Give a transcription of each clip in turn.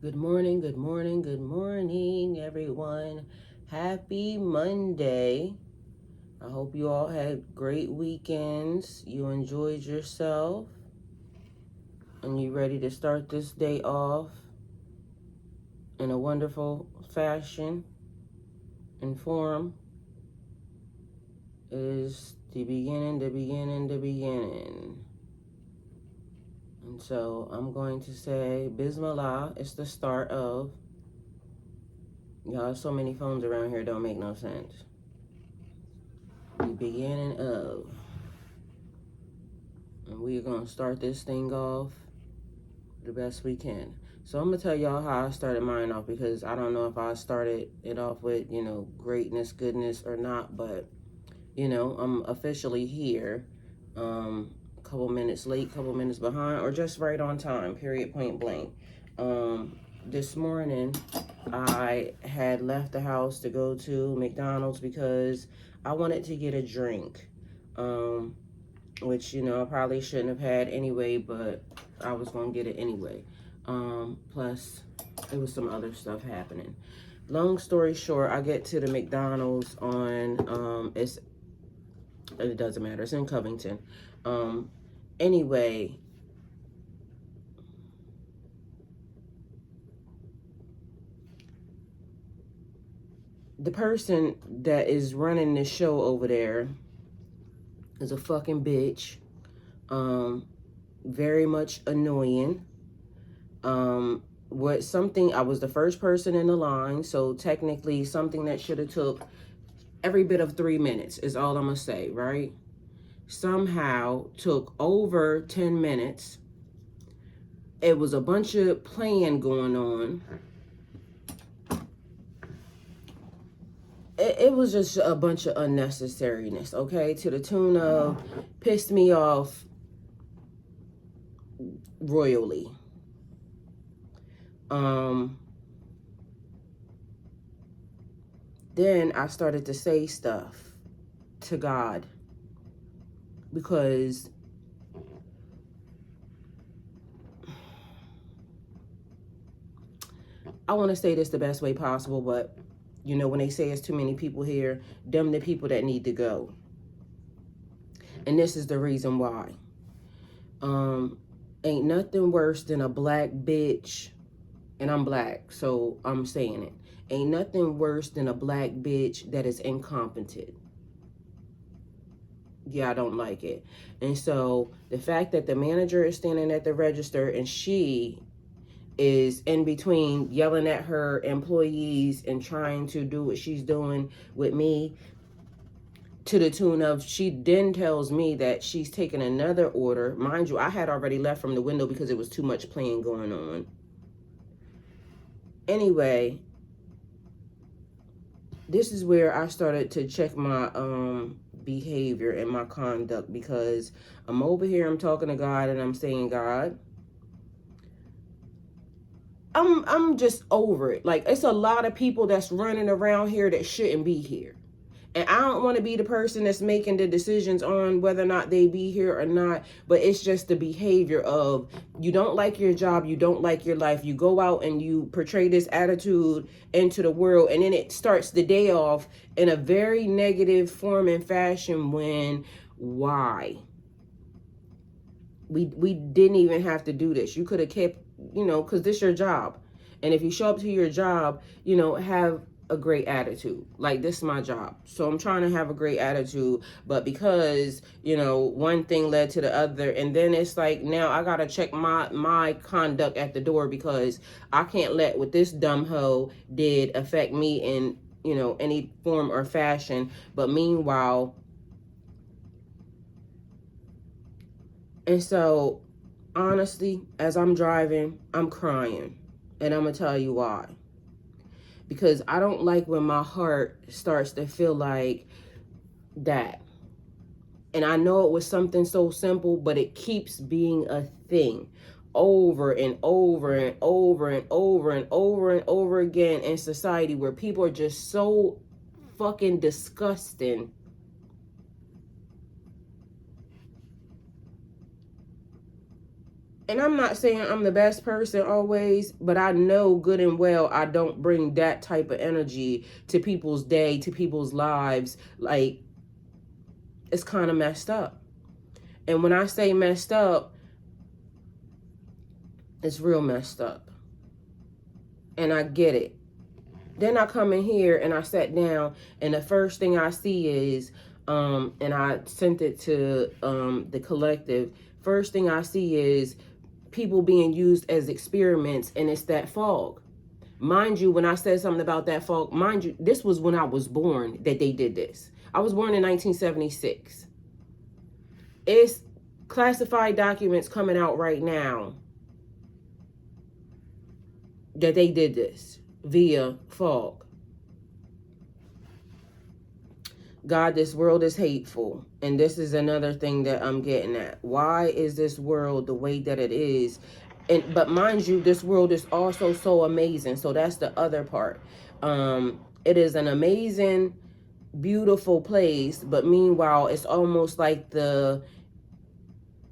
Good morning, good morning, good morning, everyone. Happy Monday. I hope you all had great weekends. You enjoyed yourself. And you ready to start this day off in a wonderful fashion and form. It is the beginning, the beginning, the beginning. And so I'm going to say Bismillah. It's the start of. Y'all, so many phones around here don't make no sense. The beginning of. And we're going to start this thing off the best we can. So I'm going to tell y'all how I started mine off, because I don't know if I started it off with, greatness, goodness or not. But, I'm officially here. A couple minutes late, couple minutes behind, or just right on time, period, point blank. This morning, I had left the house to go to McDonald's because I wanted to get a drink. Which, I probably shouldn't have had anyway, but I was going to get it anyway. Plus, there was some other stuff happening. Long story short, I get to the McDonald's on, it doesn't matter, it's in Covington. Anyway, the person that is running this show over there is a fucking bitch. Very much annoying. I was the first person in the line, so technically something that should have took every bit of 3 minutes is all I'm gonna say, right? Somehow took over 10 minutes. It was a bunch of playing going on. It was just a bunch of unnecessariness, okay? To the tune of pissed me off royally. Then I started to say stuff to God, because I want to say this the best way possible, but when they say it's too many people here, them the people that need to go. And this is the reason why. Ain't nothing worse than a black bitch, and I'm black, so I'm saying it. Ain't nothing worse than a black bitch that is incompetent. Yeah, I don't like it. And so the fact that the manager is standing at the register and she is in between yelling at her employees and trying to do what she's doing with me, to the tune of, she then tells me that she's taking another order. Mind you, I had already left from the window because it was too much playing going on. Anyway, this is where I started to check my behavior and my conduct, because I'm over here, I'm talking to God, and I'm saying, God, I'm just over it. Like, it's a lot of people that's running around here that shouldn't be here. And I don't want to be the person that's making the decisions on whether or not they be here or not. But it's just the behavior of, you don't like your job, you don't like your life. You go out and you portray this attitude into the world. And then it starts the day off in a very negative form and fashion, when, why? We didn't even have to do this. You could have kept, because this is your job. And if you show up to your job, have a great attitude. Like, this is my job, so I'm trying to have a great attitude. But because one thing led to the other, and then it's like, now I gotta check my conduct at the door, because I can't let what this dumb hoe did affect me in any form or fashion. But meanwhile, and so honestly, as I'm driving, I'm crying, and I'm gonna tell you why. Because I don't like when my heart starts to feel like that. And I know it was something so simple, but it keeps being a thing over and over and over and over and over and over again in society, where people are just so fucking disgusting. And I'm not saying I'm the best person always, but I know good and well I don't bring that type of energy to people's day, to people's lives. Like, it's kind of messed up. And when I say messed up, it's real messed up. And I get it. Then I come in here and I sat down, and the first thing I see is, and I sent it to the collective. First thing I see is people being used as experiments, and it's that fog. Mind you, when I said something about that fog, mind you, this was when I was born that they did this. I was born in 1976. It's classified documents coming out right now that they did this via fog. God, this world is hateful. And this is another thing that I'm getting at. Why is this world the way that it is? But mind you, this world is also so amazing. So that's the other part. It is an amazing, beautiful place. But meanwhile, it's almost like the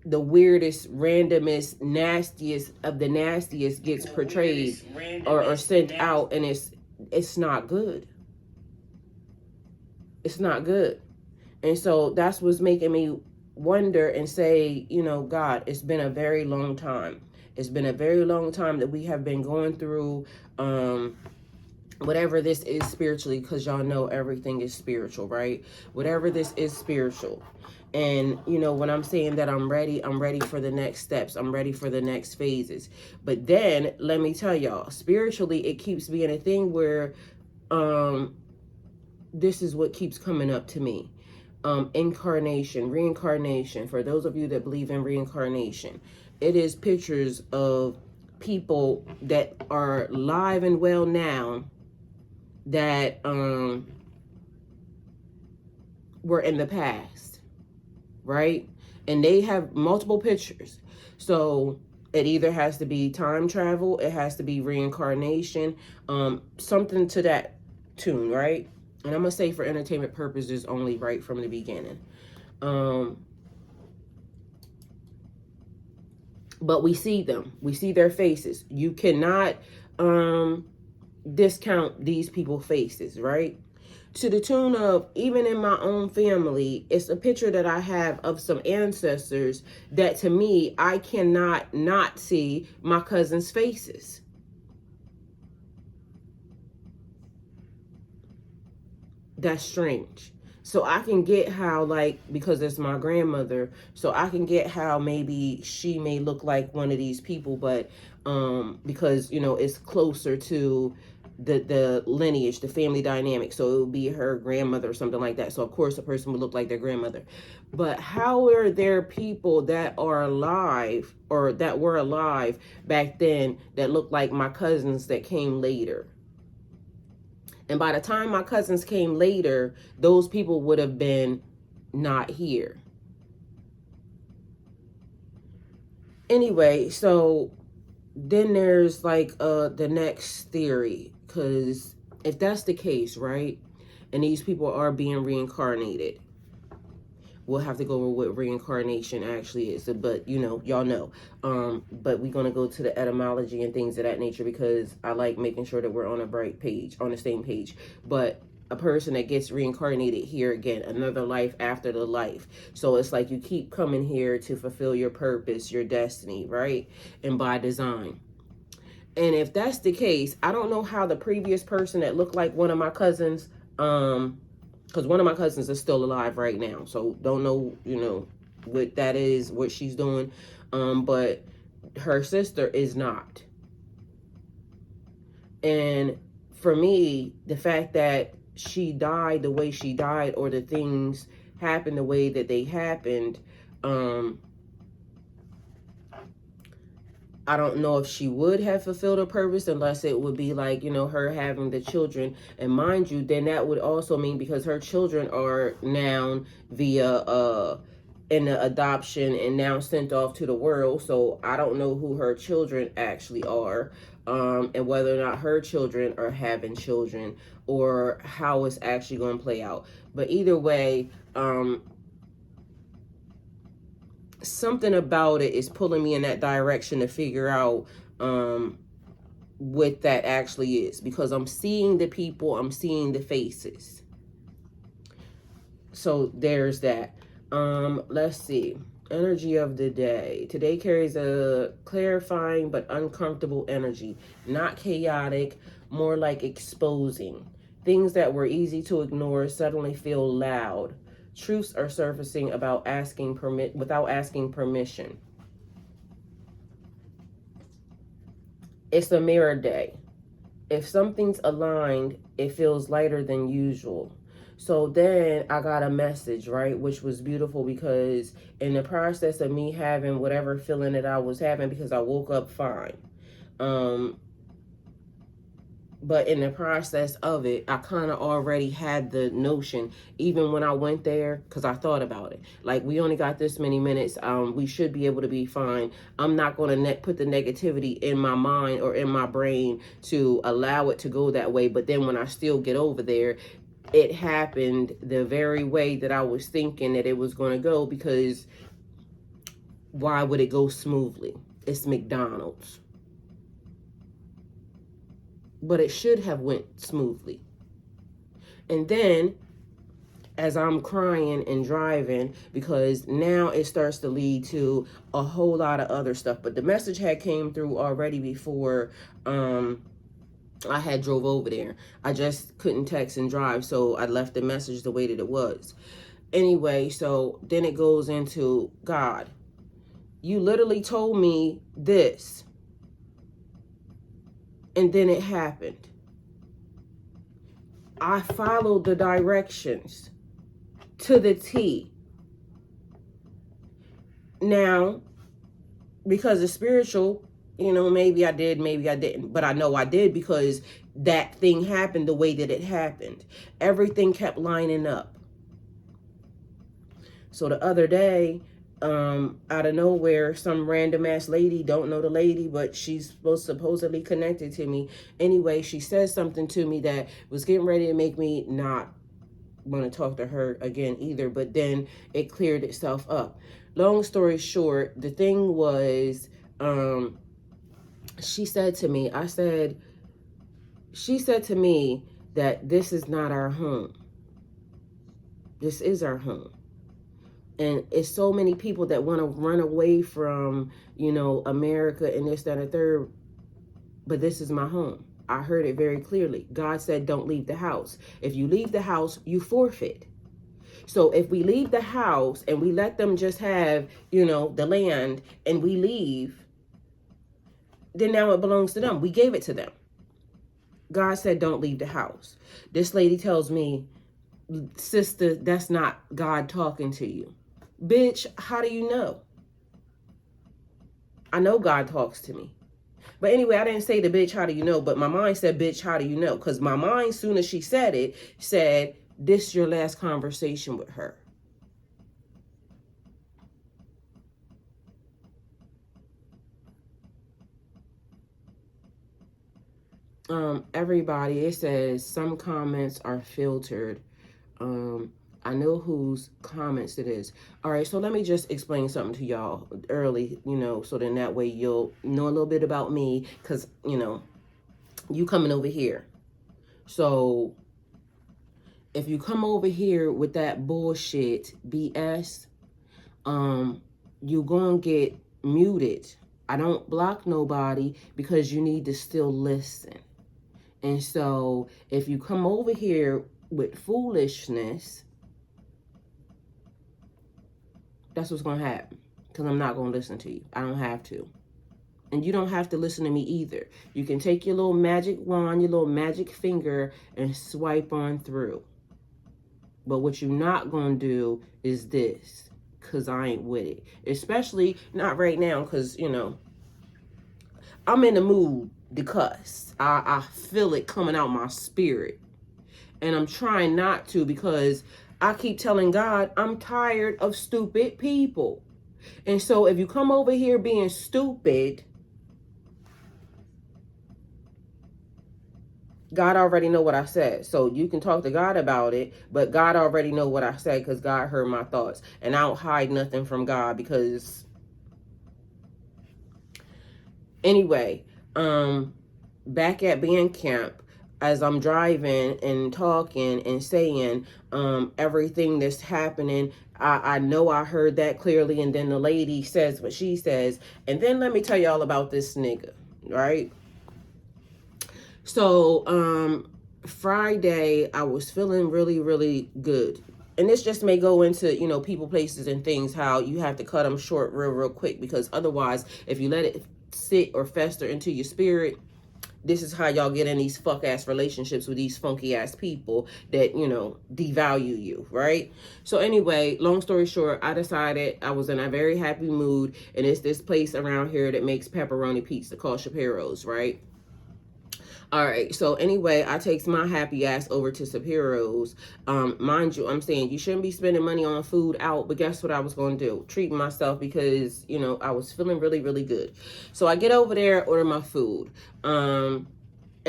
weirdest, randomest, nastiest of the nastiest gets portrayed or sent out. And it's not good. It's not good. And so that's what's making me wonder and say, you know, God, it's been a very long time. It's been a very long time that we have been going through whatever this is spiritually, because y'all know everything is spiritual, right? Whatever this is spiritual. And, you know, when I'm saying that I'm ready for the next steps. I'm ready for the next phases. But then, let me tell y'all, spiritually, it keeps being a thing where this is what keeps coming up to me. Incarnation, reincarnation. For those of you that believe in reincarnation, it is pictures of people that are live and well now that were in the past, right? And they have multiple pictures. So it either has to be time travel, it has to be reincarnation, something to that tune, right? And I'm going to say for entertainment purposes only, right from the beginning. But we see them. We see their faces. You cannot discount these people's faces, right? To the tune of, even in my own family, it's a picture that I have of some ancestors that, to me, I cannot not see my cousins' faces. That's strange. So I can get how, like, because it's my grandmother, so I can get how maybe she may look like one of these people, but because, you know, it's closer to the lineage, the family dynamic, so it would be her grandmother or something like that. So of course a person would look like their grandmother. But how are there people that are alive or that were alive back then that look like my cousins that came later? And by the time my cousins came later, those people would have been not here. Anyway, so then there's like the next theory, because if that's the case, right, and these people are being reincarnated, we'll have to go over what reincarnation actually is. But, you know, y'all know. But we're going to go to the etymology and things of that nature, because I like making sure that we're on a bright page, on the same page. But a person that gets reincarnated here again, another life after the life. So it's like you keep coming here to fulfill your purpose, your destiny, right? And by design. And if that's the case, I don't know how the previous person that looked like one of my cousins, because one of my cousins is still alive right now. So don't know, you know, what that is, what she's doing. But her sister is not. And for me, the fact that she died the way she died, or the things happened the way that they happened, I don't know if she would have fulfilled her purpose, unless it would be like, you know, her having the children. And mind you, then that would also mean, because her children are now via in the adoption and now sent off to the world. So I don't know who her children actually are, and whether or not her children are having children, or how it's actually going to play out. But either way, something about it is pulling me in that direction to figure out what that actually is, because I'm seeing the people, I'm seeing the faces. So there's that. Let's see. Energy of the day. Today carries a clarifying but uncomfortable energy. Not chaotic, more like exposing. Things that were easy to ignore suddenly feel loud. Truths are surfacing without asking permission. It's a mirror day. If something's aligned, it feels lighter than usual. So then I got a message, right? Which was beautiful, because in the process of me having whatever feeling that I was having, because I woke up fine. But in the process of it, I kind of already had the notion, even when I went there, because I thought about it. Like, we only got this many minutes. We should be able to be fine. I'm not going to put the negativity in my mind or in my brain to allow it to go that way. But then when I still get over there, it happened the very way that I was thinking that it was going to go, because why would it go smoothly? It's McDonald's. But it should have went smoothly. And then as I'm crying and driving, because now it starts to lead to a whole lot of other stuff. But the message had came through already before I had drove over there. I just couldn't text and drive, so I left the message the way that it was. Anyway, so then it goes into, God, you literally told me this, and then it happened. I followed the directions to the T. Now, because it's spiritual, maybe I did, maybe I didn't. But I know I did, because that thing happened the way that it happened. Everything kept lining up. So the other day, out of nowhere, some random ass lady, don't know the lady, but she's supposedly connected to me. Anyway, she says something to me that was getting ready to make me not want to talk to her again either, but then it cleared itself up. Long story short, the thing was, she said to me that this is not our home. This is our home. And it's so many people that want to run away from, America and this, that, and the third. But this is my home. I heard it very clearly. God said, don't leave the house. If you leave the house, you forfeit. So if we leave the house and we let them just have, the land, and we leave, then now it belongs to them. We gave it to them. God said, don't leave the house. This lady tells me, sister, that's not God talking to you. Bitch, how do you know? I know God talks to me. But anyway, I didn't say the bitch, how do you know? But my mind said, bitch, how do you know? Because my mind, soon as she said it, said, this your last conversation with her. Everybody, it says some comments are filtered. I know whose comments it is. All right, so let me just explain something to y'all early, so then that way you'll know a little bit about me, because, you coming over here. So if you come over here with that bullshit BS, you gonna get muted. I don't block nobody, because you need to still listen. And so if you come over here with foolishness, that's what's going to happen, because I'm not going to listen to you. I don't have to. And you don't have to listen to me either. You can take your little magic wand, your little magic finger, and swipe on through. But what you're not going to do is this, because I ain't with it. Especially not right now, because, I'm in the mood to cuss. I feel it coming out my spirit. And I'm trying not to, because I keep telling God, I'm tired of stupid people. And so if you come over here being stupid, God already know what I said. So you can talk to God about it, but God already know what I said because God heard my thoughts. And I don't hide nothing from God because anyway, back at band camp, as I'm driving and talking and saying everything that's happening, I know I heard that clearly. And then the lady says what she says. And then let me tell y'all about this nigga, right? So Friday, I was feeling really, really good. And this just may go into, you know, people, places, and things, how you have to cut them short real quick. Because otherwise, if you let it sit or fester into your spirit, this is how y'all get in these fuck-ass relationships with these funky-ass people that, you know, devalue you, right? So anyway, long story short, I decided I was in a very happy mood. And it's this place around here that makes pepperoni pizza called Shapiro's, right? All right, so anyway, I takes my happy ass over to Shapiro's. Mind you, I'm saying you shouldn't be spending money on food out, but guess what I was going to do? Treat myself because, you know, I was feeling really, really good. So I get over there, order my food. In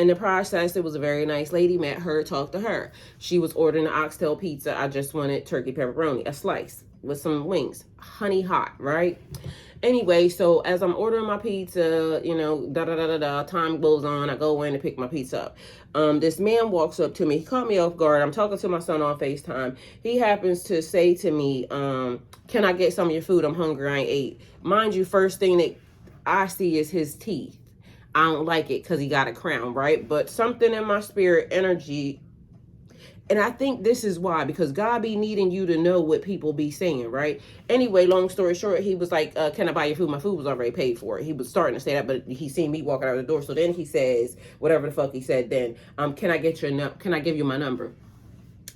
the process, it was a very nice lady. Met her, talked to her. She was ordering an oxtail pizza. I just wanted turkey pepperoni, a slice with some wings, honey hot, right? Anyway, so as I'm ordering my pizza, you know, time goes on. I go in to pick my pizza up. This man walks up to me. He caught me off guard. I'm talking to my son on FaceTime. He happens to say to me, can I get some of your food? I'm hungry. I ain't ate. Mind you, first thing that I see is his teeth. I don't like it because he got a crown, right? But something in my spirit energy, and I think this is why, because God be needing you to know what people be saying, right? Anyway, long story short, he was like, can I buy your food? My food was already paid for. He was starting to say that, but he seen me walking out of the door. So then he says, whatever the fuck he said then, can I give you my number?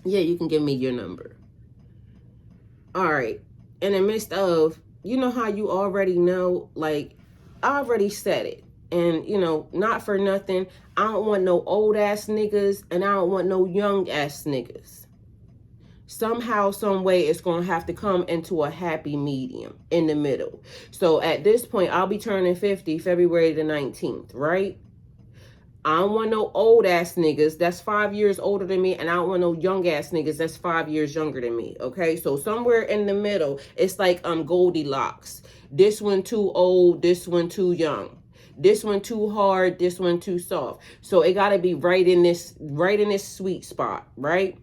Yeah, you can give me your number. All right. In the midst of, you know how you already know, like, I already said it. And, you know, not for nothing, I don't want no old ass niggas and I don't want no young ass niggas. Somehow, some way, it's going to have to come into a happy medium in the middle. So at this point, I'll be turning 50 February the 19th, right? I don't want no old ass niggas that's 5 years older than me, and I don't want no young ass niggas that's 5 years younger than me. Okay, so somewhere in the middle, it's like Goldilocks. This one too old, this one too young. This one too hard, this one too soft. So it got to be right in this sweet spot, right?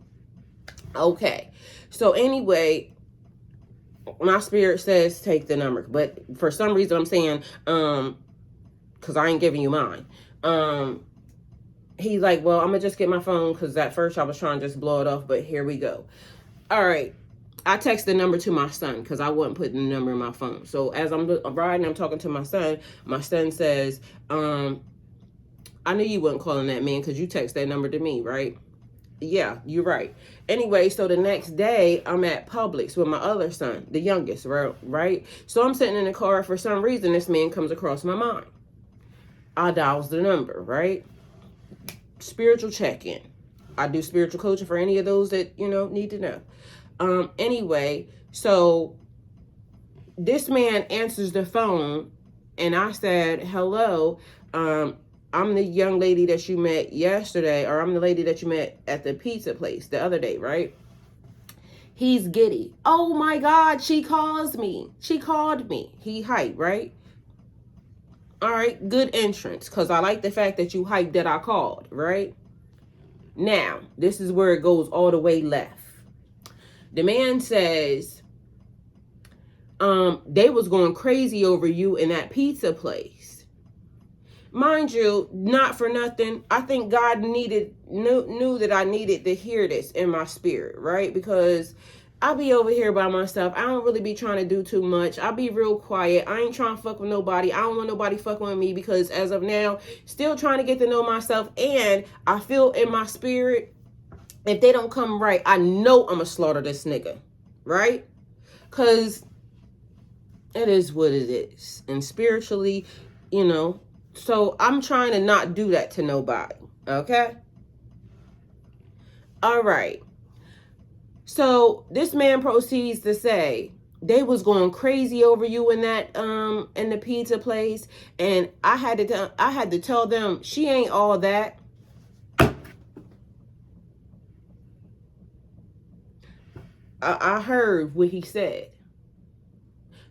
Okay. So anyway, my spirit says take the number, but for some reason I'm saying cuz I ain't giving you mine. He's like, "Well, I'm going to just get my phone cuz at first I was trying to just blow it off, but here we go." All right. I text the number to my son because I wasn't putting the number in my phone. So as I'm riding, I'm talking to my son says, I knew you wasn't calling that man because you text that number to me, right? Yeah, you're right. Anyway, so the next day, I'm at Publix with my other son, the youngest, right? So I'm sitting in the car. For some reason, this man comes across my mind. I dials the number, right? Spiritual check-in. I do spiritual coaching for any of those that, you know, need to know. Anyway, so this man answers the phone and I said, hello, I'm the young lady that you met yesterday, or I'm the lady that you met at the pizza place the other day, right? He's giddy. Oh my God, she calls me. She called me. He hyped, right? All right, good entrance, because I like the fact that you hyped that I called, right? Now, this is where it goes all the way left. The man says, they was going crazy over you in that pizza place. Mind you, not for nothing, I think God knew that I needed to hear this in my spirit, right? Because I be over here by myself. I don't really be trying to do too much. I be real quiet. I ain't trying to fuck with nobody. I don't want nobody fucking with me because as of now, still trying to get to know myself. And I feel in my spirit, if they don't come right, I know I'm going to slaughter this nigga, right? Because it is what it is. And spiritually, you know, so I'm trying to not do that to nobody, okay? All right. So this man proceeds to say, they was going crazy over you in that in the pizza place, and I had to tell them she ain't all that. I heard what he said.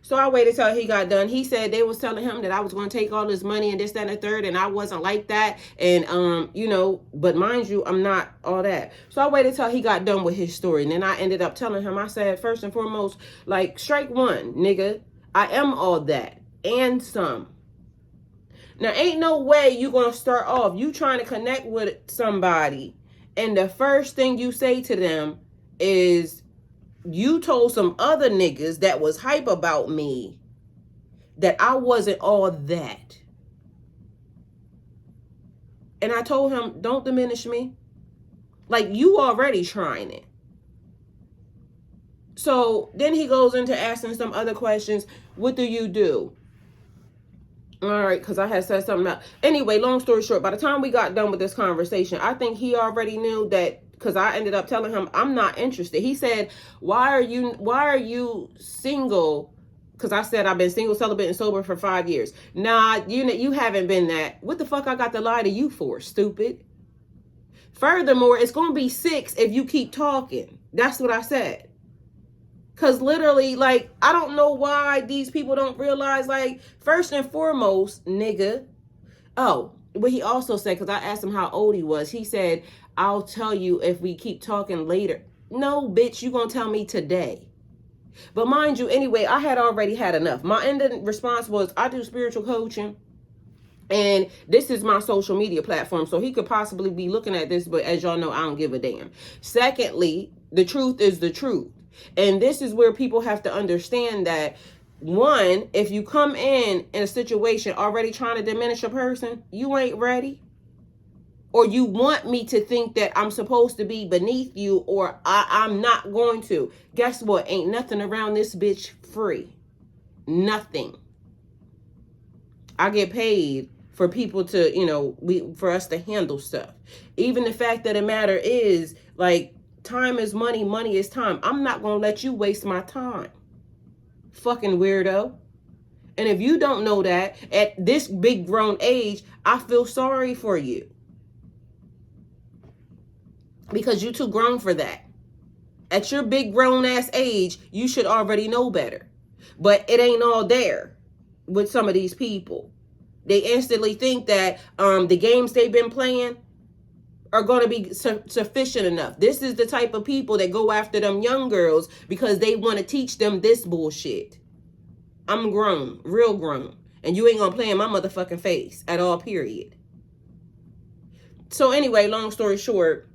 So I waited till he got done. He said they was telling him that I was going to take all this money and this, that, and the third, and I wasn't like that. And, you know, but mind you, I'm not all that. So I waited till he got done with his story. And then I ended up telling him, I said, first and foremost, like, strike one, nigga. I am all that and some. Now, ain't no way you going to start off. You trying to connect with somebody, and the first thing you say to them is, you told some other niggas that was hype about me that I wasn't all that. And I told him, don't diminish me. Like, you already trying it. So then he goes into asking some other questions. What do you do? All right, because I had said something else. Anyway, long story short, by the time we got done with this conversation, I think he already knew that, because I ended up telling him I'm not interested. He said, why are you single? Because I said I've been single, celibate, and sober for 5 years. Nah, you haven't been that. What the fuck I got to lie to you for, stupid? Furthermore, it's going to be 6 if you keep talking. That's what I said. Because literally, like, I don't know why these people don't realize, like, first and foremost, nigga. Oh, what he also said, because I asked him how old he was. He said, I'll tell you if we keep talking later. No, bitch, you going to tell me today. But mind you, anyway, I had already had enough. My ending response was, I do spiritual coaching. And this is my social media platform. So he could possibly be looking at this, but as y'all know, I don't give a damn. Secondly, the truth is the truth. And this is where people have to understand that, one, if you come in a situation already trying to diminish a person, you ain't ready. Or you want me to think that I'm supposed to be beneath you, or I'm not going to. Guess what? Ain't nothing around this bitch free. Nothing. I get paid for people to, you know, for us to handle stuff. Even the fact of the matter is, like, time is money, money is time. I'm not going to let you waste my time. Fucking weirdo. And if you don't know that, at this big grown age, I feel sorry for you. Because you're too grown for that. At your big grown ass age, you should already know better. But it ain't all there with some of these people. They instantly think that the games they've been playing are going to be sufficient enough. This is the type of people that go after them young girls because they want to teach them this bullshit. I'm grown, real grown. And you ain't going to play in my motherfucking face at all, period. So anyway, long story short,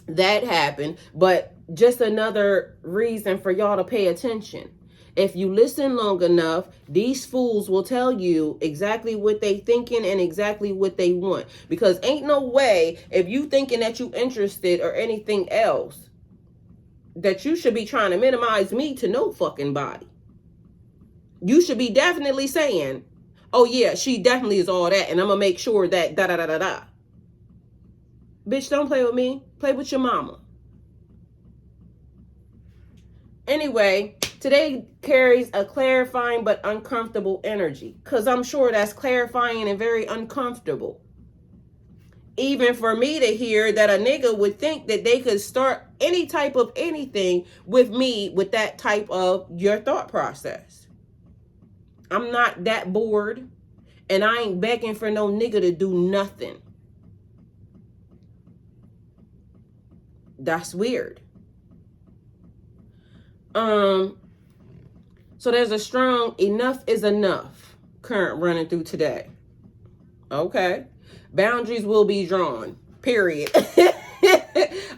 that happened. But just another reason for y'all to pay attention. If you listen long enough, these fools will tell you exactly what they thinking and exactly what they want. Because ain't no way, if you thinking that you interested or anything else, that you should be trying to minimize me to no fucking body. You should be definitely saying, oh yeah, she definitely is all that, and I'm going to make sure that da-da-da-da-da. Bitch, don't play with me. Play with your mama. Anyway, today carries a clarifying but uncomfortable energy. Because I'm sure that's clarifying and very uncomfortable. Even for me to hear that a nigga would think that they could start any type of anything with me with that type of your thought process. I'm not that bored. And I ain't begging for no nigga to do nothing. That's weird. So there's a strong enough is enough current running through today. Okay. Boundaries will be drawn. Period.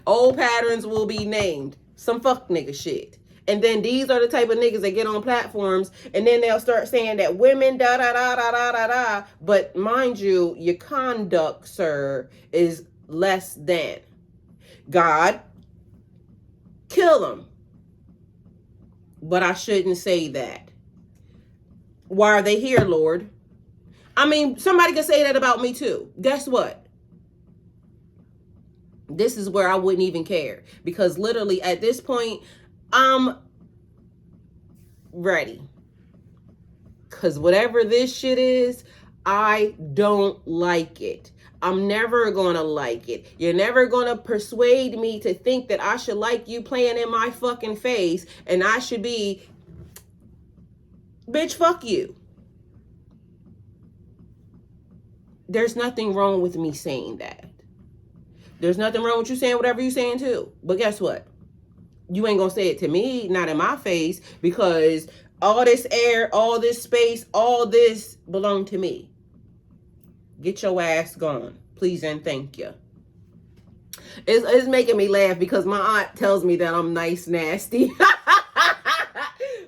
Old patterns will be named. Some fuck nigga shit. And then these are the type of niggas that get on platforms and then they'll start saying that women da da da da da da da. But mind you, your conduct, sir, is less than. God, kill them. But I shouldn't say that. Why are they here, Lord? I mean, somebody could say that about me too. Guess what? This is where I wouldn't even care. Because literally at this point, I'm ready. Because whatever this shit is, I don't like it. I'm never gonna like it. You're never gonna persuade me to think that I should like you playing in my fucking face and I should be, bitch, fuck you. There's nothing wrong with me saying that. There's nothing wrong with you saying whatever you're saying too. But guess what? You ain't gonna say it to me, not in my face, because all this air, all this space, all this belong to me. Get your ass gone, please and thank you. It's making me laugh because my aunt tells me that I'm nice nasty.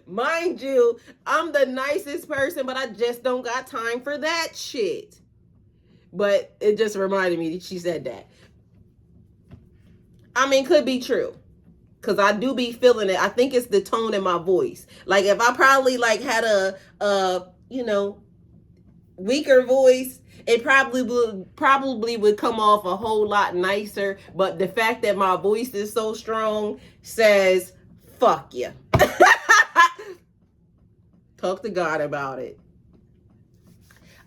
Mind you, I'm the nicest person, but I just don't got time for that shit. But it just reminded me that she said that. I mean, could be true. Because I do be feeling it. I think it's the tone in my voice. Like, if I probably, like, had a weaker voice, it probably would come off a whole lot nicer. But the fact that my voice is so strong says, fuck you. Talk to God about it.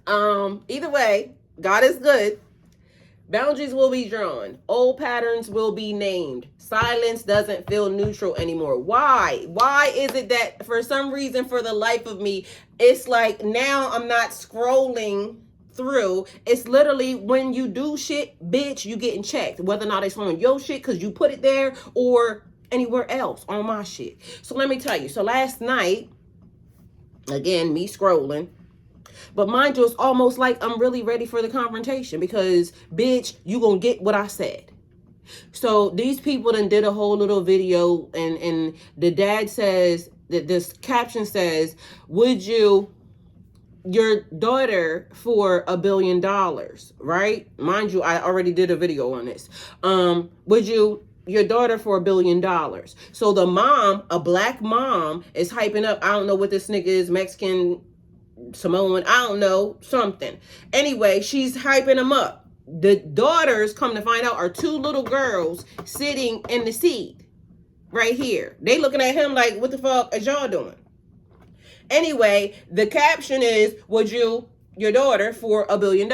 Either way, God is good. Boundaries will be drawn. Old patterns will be named. Silence doesn't feel neutral anymore. Why? Why is it that for some reason, for the life of me, it's like now I'm not scrolling through. It's literally when you do shit, bitch, you getting checked. Whether or not it's on your shit because you put it there or anywhere else on my shit. So let me tell you. So last night, again, me scrolling. But mind you, it's almost like I'm really ready for the confrontation because, bitch, you gonna get what I said. So these people then did a whole little video and the dad says, that this caption says, would you, your daughter for $1 billion, right? Mind you, I already did a video on this. Would you, your daughter for $1 billion? So the mom, a black mom, is hyping up, I don't know what this nigga is, Mexican, Samoan, I don't know, something. Anyway, she's hyping him up. The daughters, come to find out, are two little girls sitting in the seat right here. They looking at him like, what the fuck is y'all doing? Anyway, the caption is, would you, your daughter for $1 billion?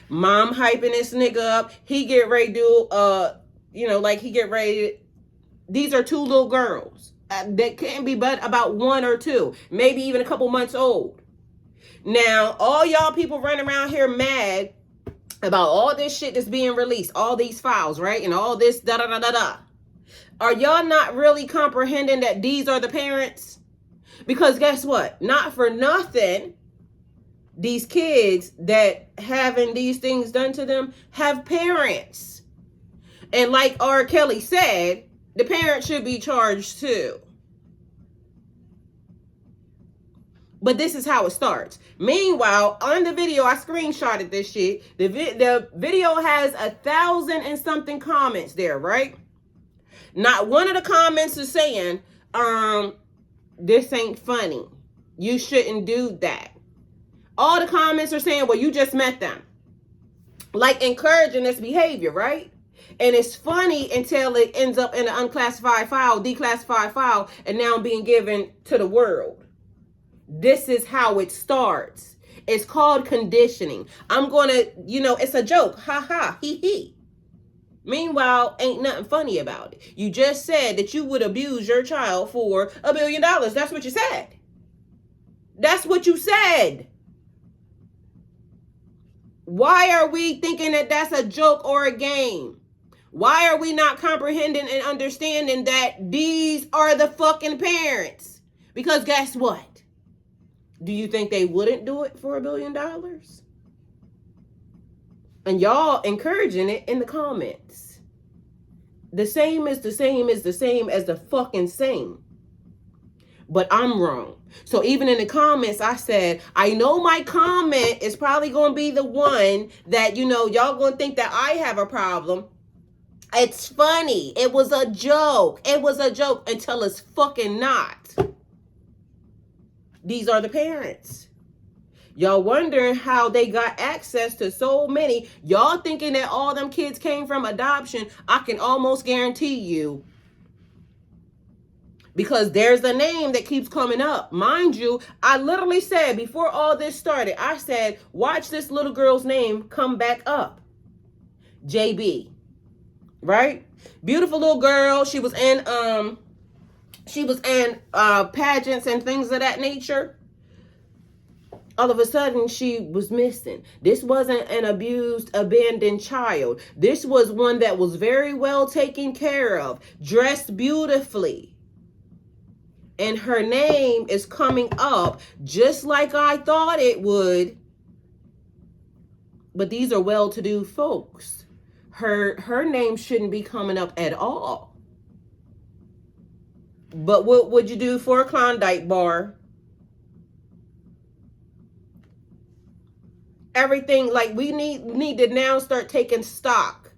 Mom hyping this nigga up. He get ready to do, these are two little girls. That can't be but about 1 or 2, maybe even a couple months old. Now, all y'all people running around here mad about all this shit that's being released, all these files, right? And all this da-da-da-da-da. Are y'all not really comprehending that these are the parents? Because guess what? Not for nothing, these kids that having these things done to them have parents. And like R. Kelly said, the parents should be charged too. But this is how it starts. Meanwhile, on the video, I screenshotted this shit. The video has 1,000 and something comments there, right? Not one of the comments is saying, this ain't funny. You shouldn't do that. All the comments are saying, well, you just met them. Like encouraging this behavior, right? And it's funny until it ends up in an unclassified file, declassified file, and now being given to the world. This is how it starts. It's called conditioning. I'm going to, it's a joke. Ha ha, hee hee. Meanwhile, ain't nothing funny about it. You just said that you would abuse your child for $1 billion. That's what you said. That's what you said. Why are we thinking that that's a joke or a game? Why are we not comprehending and understanding that these are the fucking parents? Because guess what? Do you think they wouldn't do it for $1 billion? And y'all encouraging it in the comments. The same is the same is the same as the fucking same. But I'm wrong. So even in the comments, I said, I know my comment is probably going to be the one that, y'all going to think that I have a problem. It's funny. It was a joke. It was a joke until it's fucking not. These are the parents. Y'all wondering how they got access to so many. Y'all thinking that all them kids came from adoption. I can almost guarantee you Because there's a name that keeps coming up. Mind you, I literally said before all this started, I said, watch this little girl's name come back up. JB. Right? Beautiful little girl. She was in pageants and things of that nature. All of a sudden, she was missing. This wasn't an abused, abandoned child. This was one that was very well taken care of, dressed beautifully. And her name is coming up just like I thought it would. But these are well-to-do folks. Her name shouldn't be coming up at all. But what would you do for a Klondike bar? Everything, like, we need to now start taking stock.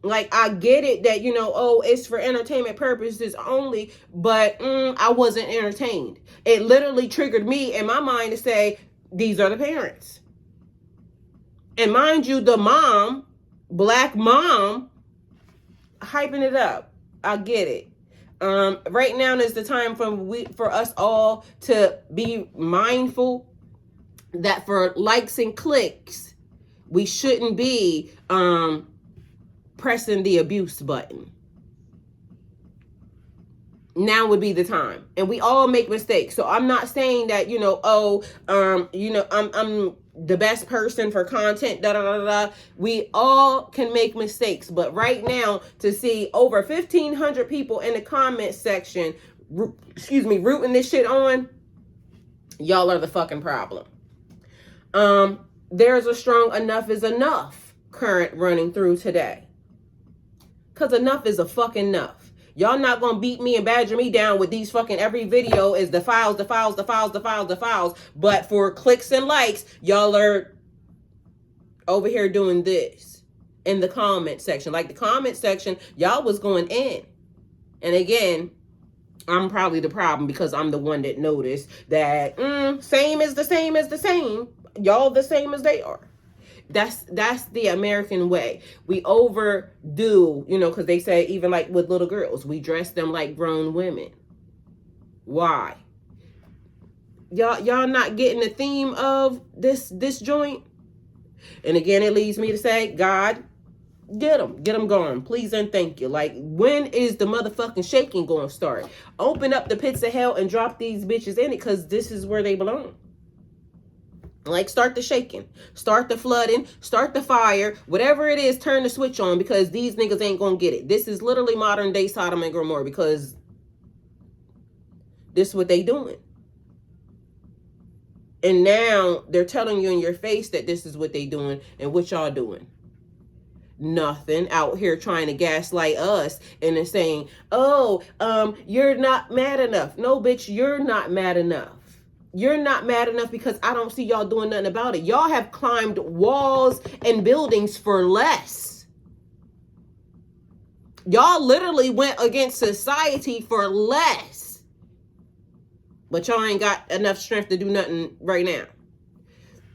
Like, I get it that, oh, it's for entertainment purposes only, but I wasn't entertained. It literally triggered me in my mind to say, these are the parents. And mind you, the mom, black mom, hyping it up. I get it. Right now is the time for us all to be mindful that for likes and clicks, we shouldn't be pressing the abuse button. Now would be the time. And we all make mistakes. So I'm not saying that, I'm the best person for content, da da da da. We all can make mistakes. But right now, to see over 1,500 people in the comment section, rooting this shit on, y'all are the fucking problem. There's a strong enough is enough current running through today. Because enough is a fucking enough. Y'all not going to beat me and badger me down with these fucking, every video is the files. But for clicks and likes, y'all are over here doing this in the comment section. Like the comment section, y'all was going in. And again, I'm probably the problem because I'm the one that noticed that same is the same as the same. Y'all the same as they are. That's the American way. We overdo, because they say even like with little girls, we dress them like grown women. Why? Y'all not getting the theme of this joint? And again, it leads me to say, God, get them going, please and thank you. Like, when is the motherfucking shaking going to start? Open up the pits of hell and drop these bitches in it, because this is where they belong. Like, start the shaking, start the flooding, start the fire, whatever it is, turn the switch on, because these niggas ain't gonna get it. This is literally modern day Sodom and Gomorrah, because this is what they doing. And now they're telling you in your face that this is what they doing, and what y'all doing. Nothing. Out here trying to gaslight us and then saying, oh, you're not mad enough. No, bitch, you're not mad enough. You're not mad enough because I don't see y'all doing nothing about it. Y'all have climbed walls and buildings for less. Y'all literally went against society for less. But y'all ain't got enough strength to do nothing right now.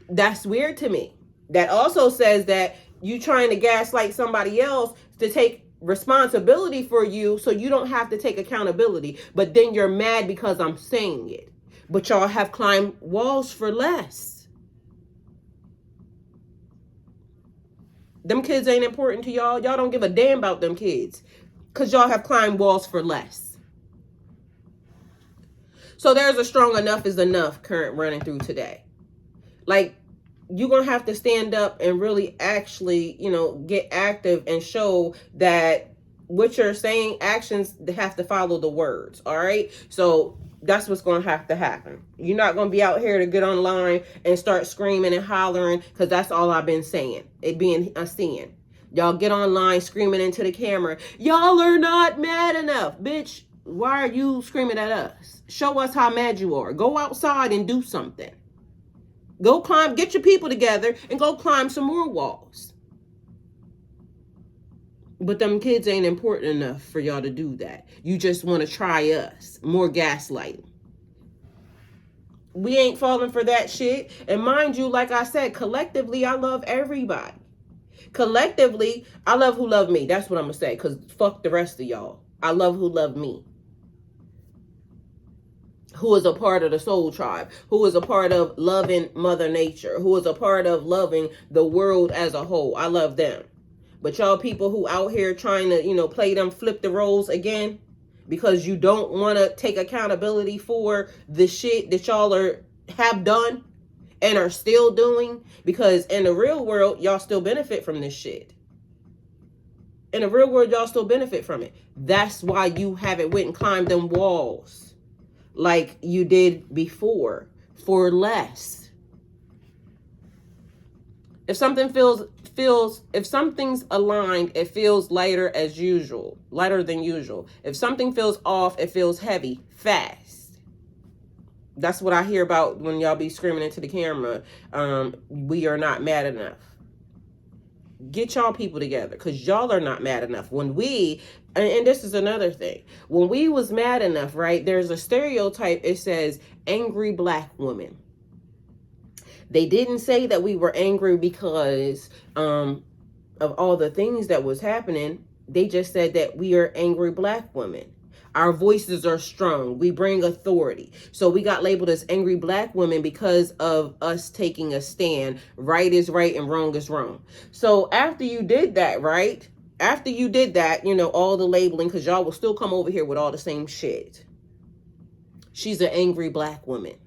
That's weird to me. That also says that you trying to gaslight somebody else to take responsibility for you so you don't have to take accountability. But then you're mad because I'm saying it. But y'all have climbed walls for less. Them kids ain't important to y'all. Y'all don't give a damn about them kids. Because y'all have climbed walls for less. So there's a strong enough is enough current running through today. Like, you're going to have to stand up and really actually, get active and show that what you're saying, actions have to follow the words. All right. So that's what's going to have to happen. You're not going to be out here to get online and start screaming and hollering, because that's all I've been saying. It being a sin. Y'all get online screaming into the camera. Y'all are not mad enough. Bitch, why are you screaming at us? Show us how mad you are. Go outside and do something. Go climb, get your people together and go climb some more walls. But them kids ain't important enough for y'all to do that. You just want to try us. More gaslighting. We ain't falling for that shit. And mind you, like I said, collectively, I love everybody. Collectively, I love who love me. That's what I'm going to say. Because fuck the rest of y'all. I love who love me. who is a part of the soul tribe, who is a part of loving Mother Nature, who is a part of loving the world as a whole. I love them. But y'all people who out here trying to, play them, flip the roles again, because you don't want to take accountability for the shit that y'all have done and are still doing, because in the real world, y'all still benefit from this shit. In the real world, y'all still benefit from it. That's why you haven't went and climbed them walls like you did before for less. If something if something's aligned, it feels lighter than usual. If something feels off, it feels heavy, fast. That's what I hear about when y'all be screaming into the camera. We are not mad enough. Get y'all people together, because y'all are not mad enough. When we, and this is another thing, when we was mad enough, right, there's a stereotype. It says angry black woman. They didn't say that we were angry because of all the things that was happening. They just said that we are angry black women. Our voices are strong. We bring authority. So we got labeled as angry black women because of us taking a stand. Right is right and wrong is wrong. So after you did that, right? After you did that, all the labeling, because y'all will still come over here with all the same shit. She's an angry black woman.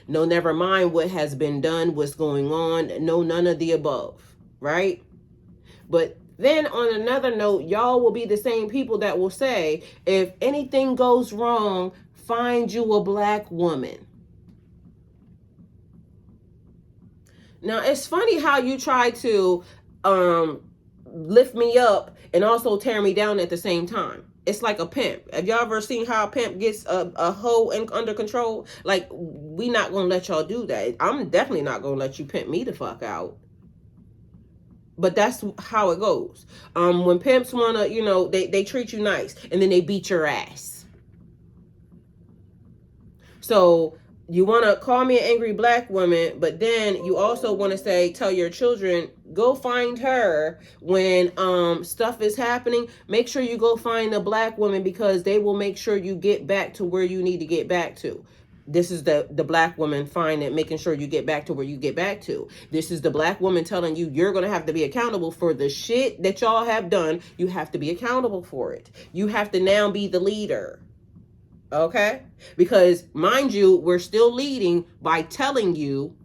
No, never mind what has been done, what's going on. No, none of the above, right? But then on another note, y'all will be the same people that will say, if anything goes wrong, find you a black woman. Now, it's funny how you try to lift me up and also tear me down at the same time. It's like a pimp. Have y'all ever seen how a pimp gets a hoe under control? Like, we not going to let y'all do that. I'm definitely not going to let you pimp me the fuck out. But that's how it goes. When pimps want to, they treat you nice and then they beat your ass. So you want to call me an angry black woman, but then you also want to tell your children, go find her when stuff is happening. Make sure you go find a black woman, because they will make sure you get back to where you need to get back to. This is the black woman making sure you get back to where you get back to. This is the black woman telling you you're going to have to be accountable for the shit that y'all have done. You have to be accountable for it. You have to now be the leader. Okay? Because mind you, we're still leading by telling you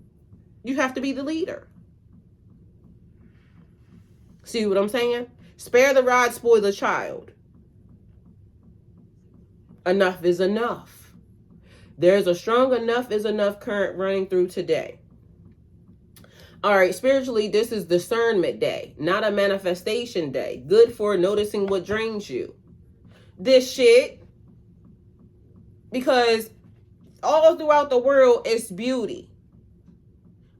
have to be the leader. See what I'm saying? Spare the rod, spoil the child. Enough is enough. There's a strong enough is enough current running through today. All right, spiritually, this is discernment day, not a manifestation day. Good for noticing what drains you. This shit, because all throughout the world it's beauty.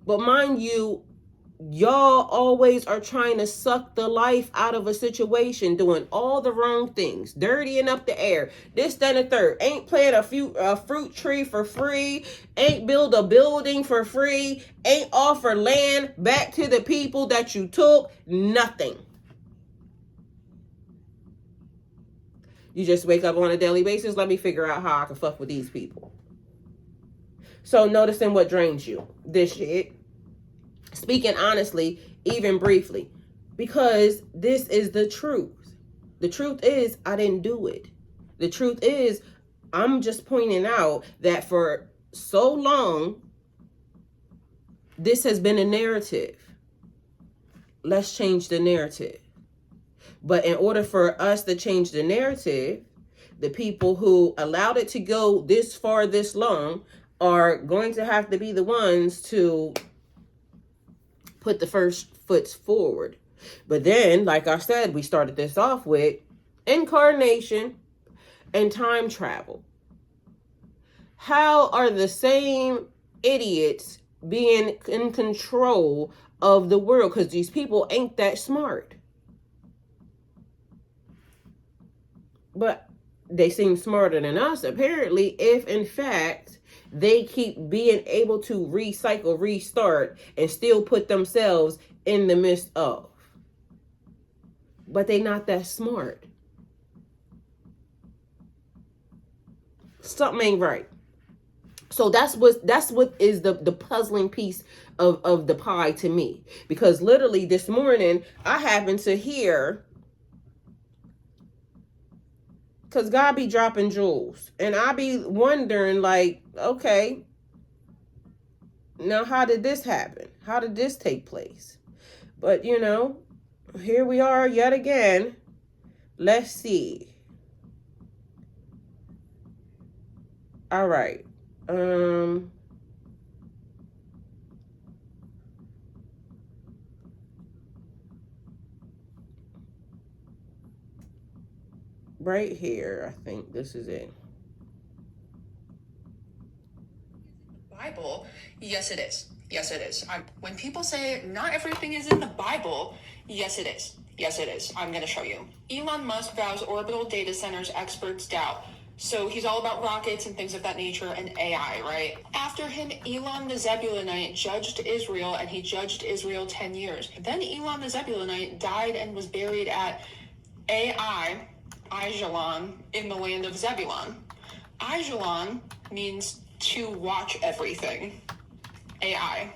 But mind you, y'all always are trying to suck the life out of a situation, doing all the wrong things, dirtying up the air, this, that, and the third. Ain't plant a fruit tree for free, ain't build a building for free, ain't offer land back to the people that you took, nothing. You just wake up on a daily basis, let me figure out how I can fuck with these people. So noticing what drains you, this shit. Speaking honestly, even briefly, because this is the truth. The truth is, I didn't do it. The truth is, I'm just pointing out that for so long, this has been a narrative. Let's change the narrative. But in order for us to change the narrative, the people who allowed it to go this far, this long, are going to have to be the ones to put the first foot forward. But then, like I said, we started this off with incarnation and time travel. How are the same idiots being in control of the world? Because these people ain't that smart. But they seem smarter than us, apparently, if in fact they keep being able to recycle, restart, and still put themselves in the midst of. But they not that smart. Something ain't right. So that's what is the puzzling piece of the pie to me, because literally this morning I happened to hear, because God be dropping jewels, and I be wondering, like, okay, now how did this happen? How did this take place? But here we are yet again. Let's see. All right. Right here, I think this is it. Bible, yes, it is. Yes, it is. When people say not everything is in the Bible, yes, it is. Yes, it is. I'm going to show you. Elon Musk vows orbital data centers, experts doubt. So he's all about rockets and things of that nature and AI, right? After him, Elon the Zebulunite judged Israel, and he judged Israel 10 years. Then Elon the Zebulunite died and was buried at Aijalon, in the land of Zebulun. Aijalon means to watch everything. AI.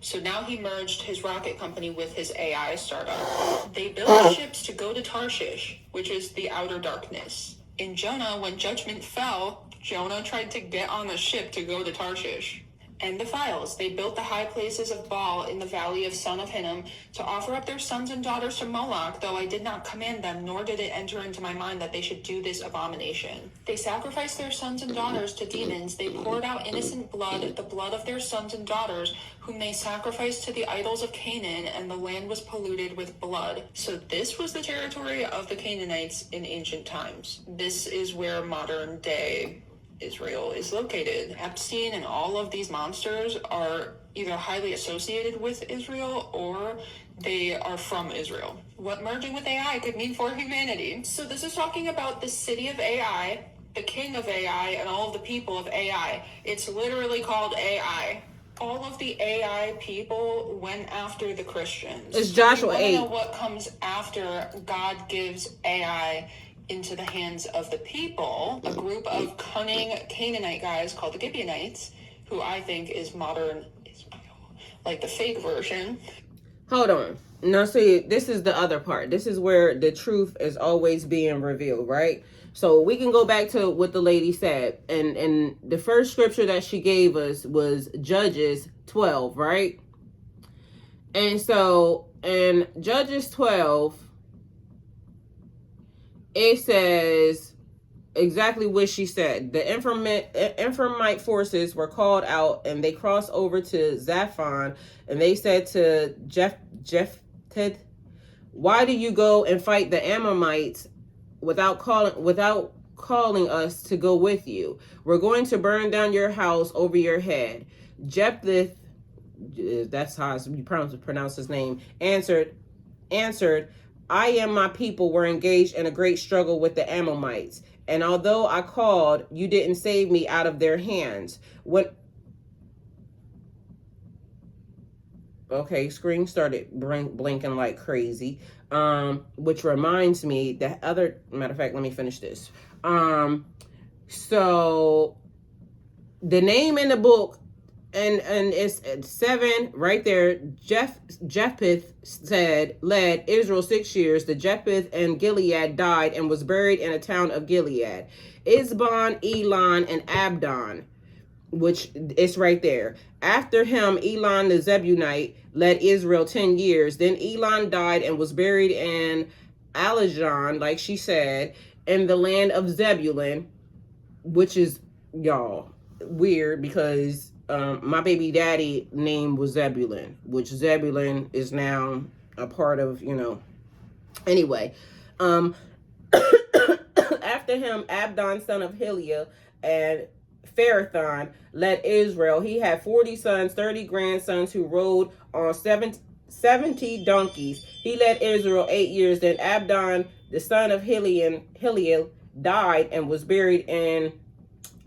So now he merged his rocket company with his AI startup. They built ships to go to Tarshish, which is the outer darkness. In Jonah, when judgment fell, Jonah tried to get on a ship to go to Tarshish. And the files. They built the high places of Baal in the valley of Son of Hinnom to offer up their sons and daughters to Moloch, though I did not command them, nor did it enter into my mind that they should do this abomination. They sacrificed their sons and daughters to demons. They poured out innocent blood, the blood of their sons and daughters, whom they sacrificed to the idols of Canaan, and the land was polluted with blood. So this was the territory of the Canaanites in ancient times. This is where modern day Israel is located. Epstein and all of these monsters are either highly associated with Israel or they are from Israel. What merging with AI could mean for humanity. So this is talking about the city of AI, the king of AI, and all of the people of AI. It's literally called AI. All of the AI people went after the Christians. It's Joshua 8. You know what comes after God gives AI into the hands of the people? A group of cunning Canaanite guys called the Gibeonites, who I think is modern Israel, like the fake version. Hold on. Now, see, this is the other part. This is where the truth is always being revealed, right? So we can go back to what the lady said. And the first scripture that she gave us was Judges 12, right? And so in Judges 12, it says exactly what she said. The Ephraimite forces were called out, and they crossed over to Zaphon, and they said to Jephthah, "Why do you go and fight the Ammonites without calling us to go with you? We're going to burn down your house over your head." Jephthah, that's how you pronounce his name, answered, "I and my people were engaged in a great struggle with the Ammonites, and although I called, you didn't save me out of their hands." Okay, screen started blinking like crazy, which reminds me that other, matter of fact, let me finish this. So the name in the book, and it's 7 right there. Jephthah led Israel 6 years. The Jephthah and Gilead died and was buried in a town of Gilead. Isban, Elon, and Abdon, which is right there. After him, Elon the Zebulunite led Israel 10 years. Then Elon died and was buried in Alijon, like she said, in the land of Zebulun, which is, y'all, weird because my baby daddy name was Zebulun, which Zebulun is now a part of, Anyway, after him, Abdon, son of Heliah, and Pharathon led Israel. He had 40 sons, 30 grandsons who rode on 70 donkeys. He led Israel 8 years. Then Abdon, the son of Heliah, died and was buried in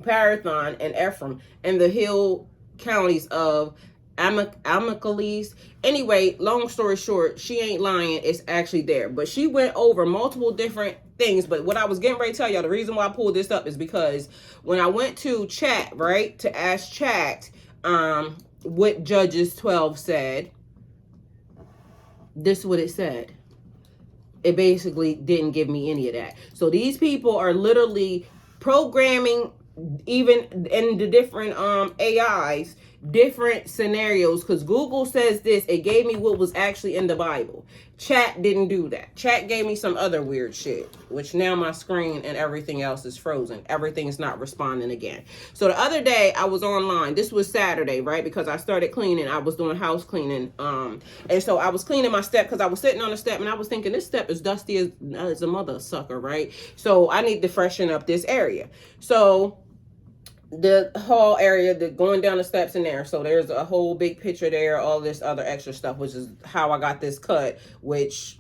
Parathon and Ephraim in the hill counties of Amicalese. Anyway, long story short, she ain't lying. It's actually there. But she went over multiple different things. But what I was getting ready to tell y'all, the reason why I pulled this up is because when I went to chat, right, to ask chat what Judges 12 said, this is what it said. It basically didn't give me any of that. So these people are literally programming, even in the different AIs, different scenarios, because Google says this, it gave me what was actually in the Bible. Chat didn't do that. Chat gave me some other weird shit, which now my screen and everything else is frozen. Everything's not responding again. So the other day I was online. This was Saturday, right? Because I started cleaning. I was doing house cleaning. And so I was cleaning my step because I was sitting on the step and I was thinking this step is dusty as a mother sucker, right? So I need to freshen up this area. So the hall area, the going down the steps in there, so there's a whole big picture there, all this other extra stuff, which is how I got this cut, which,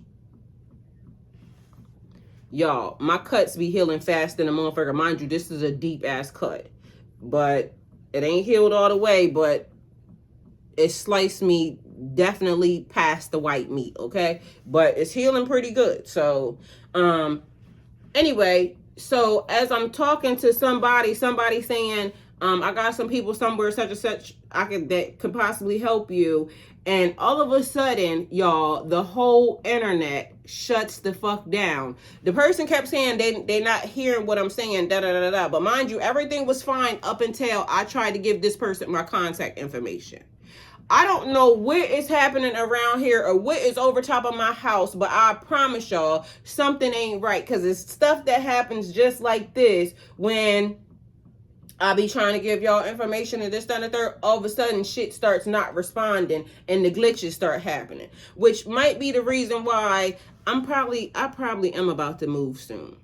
y'all, my cuts be healing fast than a motherfucker. Mind you, this is a deep ass cut, but it ain't healed all the way, but it sliced me definitely past the white meat, okay? But it's healing pretty good. So anyway, so as I'm talking to somebody saying, I got some people somewhere such and such that could possibly help you. And all of a sudden, y'all, the whole internet shuts the fuck down. The person kept saying they not hearing what I'm saying, da da da da. But mind you, everything was fine up until I tried to give this person my contact information. I don't know what is happening around here or what is over top of my house, but I promise y'all something ain't right, because it's stuff that happens just like this when I be trying to give y'all information and this, that, and the third. All of a sudden shit starts not responding and the glitches start happening, which might be the reason why I probably am about to move soon.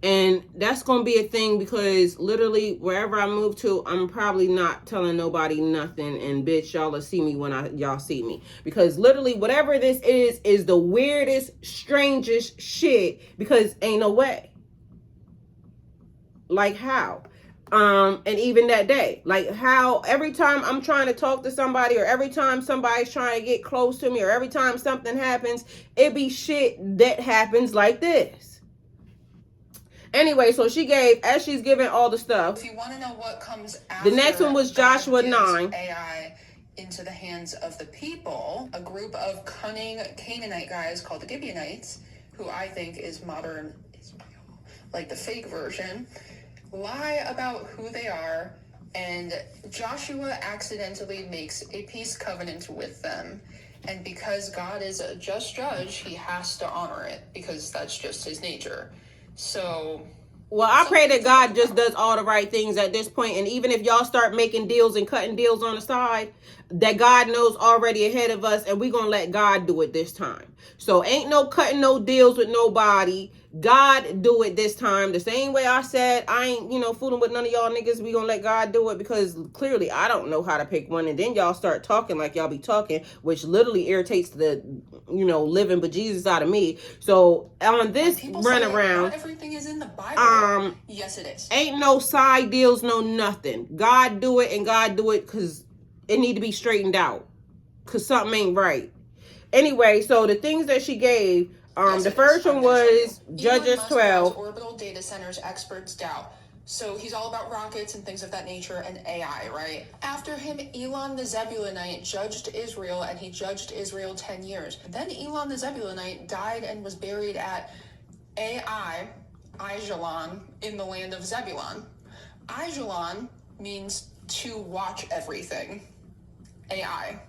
And that's going to be a thing, because literally wherever I move to, I'm probably not telling nobody nothing. And bitch, y'all will see me when y'all see me. Because literally whatever this is the weirdest, strangest shit, because ain't no way. Like how? And even that day, like how every time I'm trying to talk to somebody, or every time somebody's trying to get close to me, or every time something happens, it be shit that happens like this. Anyway, so she gave, as she's giving all the stuff. If you want to know what comes after, the next one was Joshua 9. AI into the hands of the people, a group of cunning Canaanite guys called the Gibeonites, who I think is modern Israel, like the fake version, lie about who they are, and Joshua accidentally makes a peace covenant with them. And because God is a just judge, he has to honor it, because that's just his nature. So, well, I pray that God just does all the right things at this point. And even if y'all start making deals and cutting deals on the side, that God knows already ahead of us, and we're going to let God do it this time. So ain't no cutting no deals with nobody. God do it this time. The same way I said, I ain't, fooling with none of y'all niggas. We gonna let God do it, because clearly I don't know how to pick one. And then y'all start talking like y'all be talking, which literally irritates the, living bejesus out of me. So on this run around, everything is in the Bible. Yes, it is. Ain't no side deals, no nothing. God do it, and God do it because it need to be straightened out, because something ain't right. Anyway, so the things that she gave, the first one was Judges 12. Orbital data centers experts doubt. So he's all about rockets and things of that nature and AI, right? After him, Elon the Zebulunite judged Israel, and he judged Israel 10 years. Then Elon the Zebulunite died and was buried at Ajalon in the land of Zebulun. Ajalon means to watch everything. AI.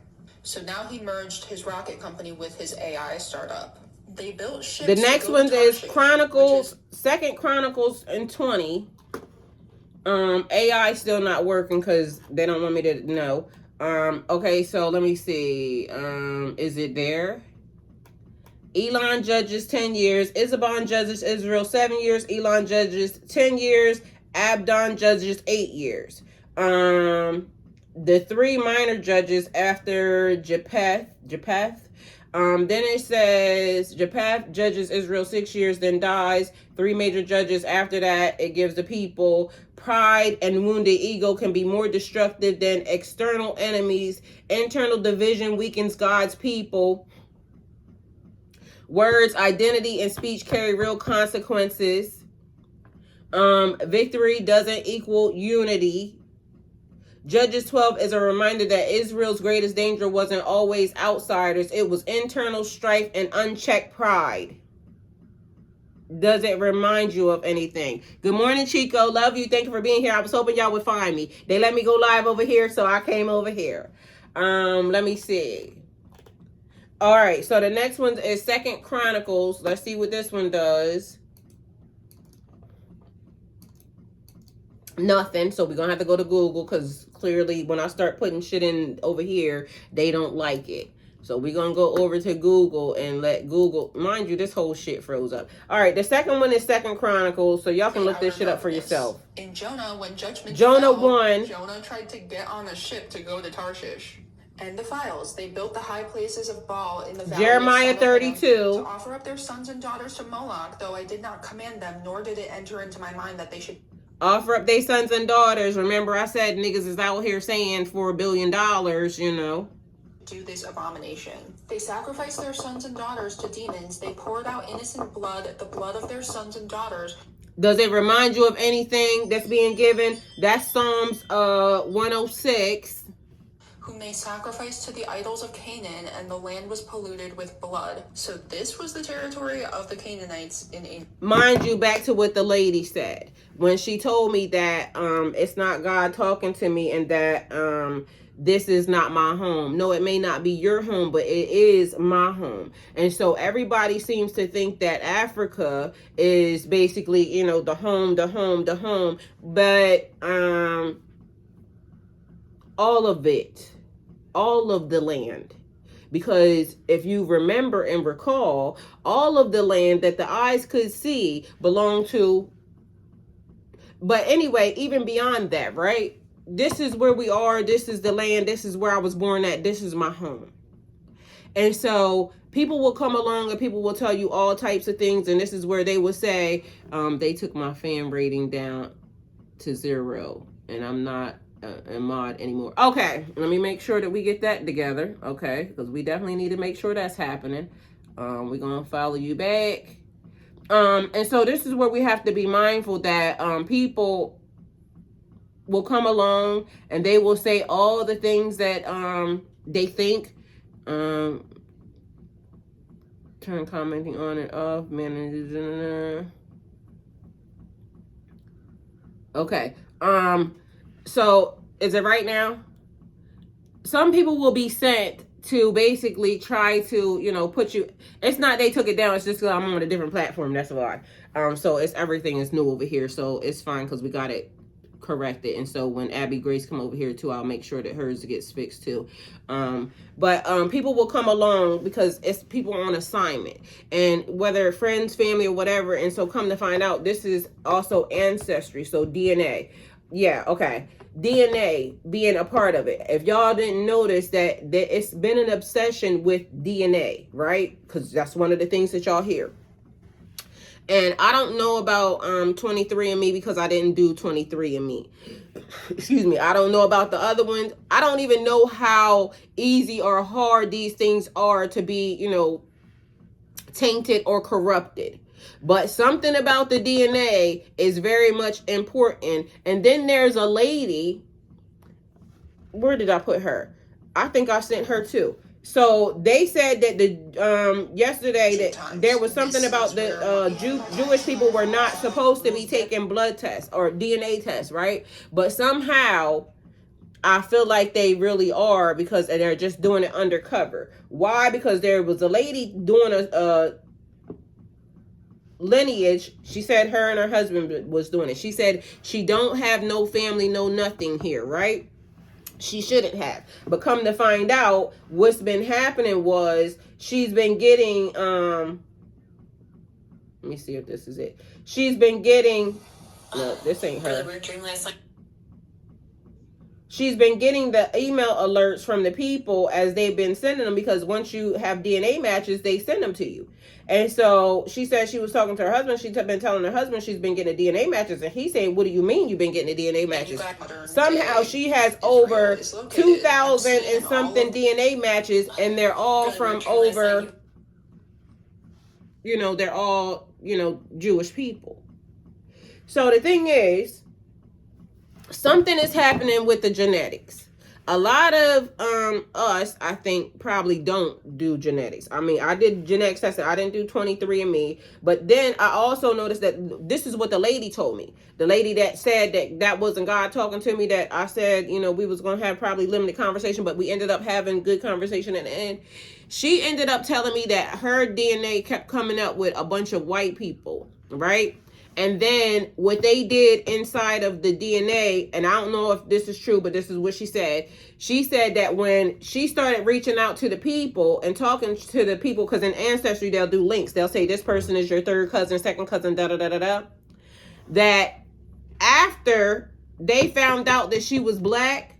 So now he merged his rocket company with his AI startup. They built ships. The next one is Chronicles, 2 Chronicles and 20. AI still not working because they don't want me to know. Okay, so let me see. Is it there? Elon judges 10 years. Isabon judges Israel 7 years. Elon judges 10 years. Abdon judges 8 years. The 3 minor judges after Japheth, Then it says Japheth judges Israel 6 years, then dies. 3 major judges after that. It gives the people pride and wounded ego can be more destructive than external enemies. Internal division weakens God's people. Words, identity, and speech carry real consequences. Victory doesn't equal unity. Judges 12 is a reminder that Israel's greatest danger wasn't always outsiders. It was internal strife and unchecked pride. Does it remind you of anything? Good morning, Chico. Love you. Thank you for being here. I was hoping y'all would find me. They let me go live over here, so I came over here. Let me see. All right, so the next one is Second Chronicles. Let's see what this one does. Nothing. So we're gonna have to go to Google, because clearly when I start putting shit in over here, they don't like it. So we're gonna go over to Google and let Google, mind you, this whole shit froze up. All right, the second one is Second Chronicles, so y'all can look this shit up for yourself. In Jonah, when judgment Jonah fell, 1. Jonah tried to get on a ship to go to Tarshish. And the files, they built the high places of Baal in the valley Jeremiah of 32. to offer up their sons and daughters to Moloch, though I did not command them, nor did it enter into my mind that they should offer up their sons and daughters. Remember I said niggas is out here saying $4 billion, you know. Do this abomination. They sacrificed their sons and daughters to demons. They poured out innocent blood, the blood of their sons and daughters. Does it remind you of anything that's being given? That's Psalms 106. Whom they sacrificed to the idols of Canaan, and the land was polluted with blood. So this was the territory of the Canaanites in Mind you, back to what the lady said when she told me that it's not God talking to me, and that this is not my home. No, it may not be your home, but it is my home. And so everybody seems to think that Africa is basically, you know, the home. But all of it, all of the land. Because if you remember and recall, all of the land that the eyes could see belonged to. But anyway, even beyond that, right? This is where we are. This is the land. This is where I was born at. This is my home. And so people will come along and people will tell you all types of things. And this is where they will say, they took my fan rating down to 0. And I'm not a mod anymore. Okay, let me make sure that we get that together. Okay, because we definitely need to make sure that's happening. We're going to follow you back. And so this is where we have to be mindful that people will come along and they will say all the things that they think. Turn commenting on and off. Okay. So is it right now? Some people will be sent to basically try to, you know, put you. It's not they took it down. It's just because I'm on a different platform. That's why. So it's everything is new over here. So it's fine because we got it corrected. And so when Abby Grace come over here too, I'll make sure that hers gets fixed too. But people will come along because it's people on assignment, and whether friends, family, or whatever. And so come to find out, this is also ancestry. So DNA. Yeah, okay. DNA being a part of it. If y'all didn't notice that it's been an obsession with DNA, right? Because that's one of the things that y'all hear. And I don't know about 23andMe because I didn't do 23andMe. Excuse me. I don't know about the other ones. I don't even know how easy or hard these things are to be, you know, tainted or corrupted. But something about the DNA is very much important. And then there's a lady. Where did I put her? I think I sent her too. So they said that the yesterday that there was something about the Jewish people were not supposed to be taking blood tests or DNA tests, right? But somehow I feel like they really are, because they're just doing it undercover. Why? Because there was a lady doing a lineage. She said her and her husband was doing it. She said she don't have no family, no nothing here, right? She shouldn't have. But come to find out, what's been happening was she's been getting let me see if this is it. She's been getting, no, this ain't her. she's been getting the email alerts from the people as they've been sending them, because once you have DNA matches, they send them to you. And so she said she was talking to her husband. She's been telling her husband she's been getting the DNA matches. And he said, what do you mean you've been getting the DNA matches? Somehow she has over 2,000 and something DNA matches, and they're all from over, they're all, Jewish people. So the thing is, something is happening with the genetics. A lot of us, I think, probably don't do genetics. I mean, I did genetics testing. I didn't do 23andMe. But then I also noticed that this is what the lady told me. The lady that said that wasn't God talking to me, that I said, we was going to have probably limited conversation, but we ended up having good conversation at the end. She ended up telling me that her DNA kept coming up with a bunch of white people, right? And then what they did inside of the DNA, and I don't know if this is true, but this is what she said. She said that when she started reaching out to the people and talking to the people, because in Ancestry, they'll do links. They'll say, this person is your third cousin, second cousin, da-da-da-da-da. That after they found out that she was black,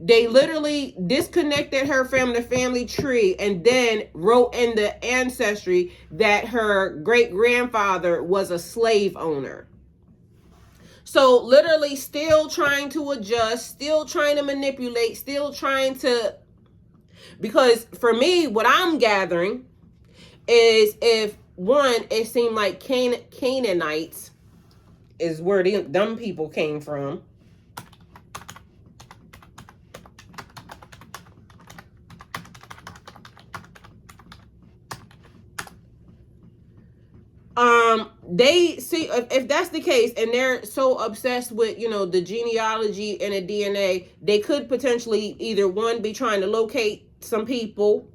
they literally disconnected her from the family tree and then wrote in the Ancestry that her great-grandfather was a slave owner. So literally still trying to adjust, still trying to manipulate, still trying to... Because for me, what I'm gathering is, if one, it seemed like Canaanites is where them people came from. They see, if that's the case, and they're so obsessed with, the genealogy and the DNA, they could potentially either, one, be trying to locate some people,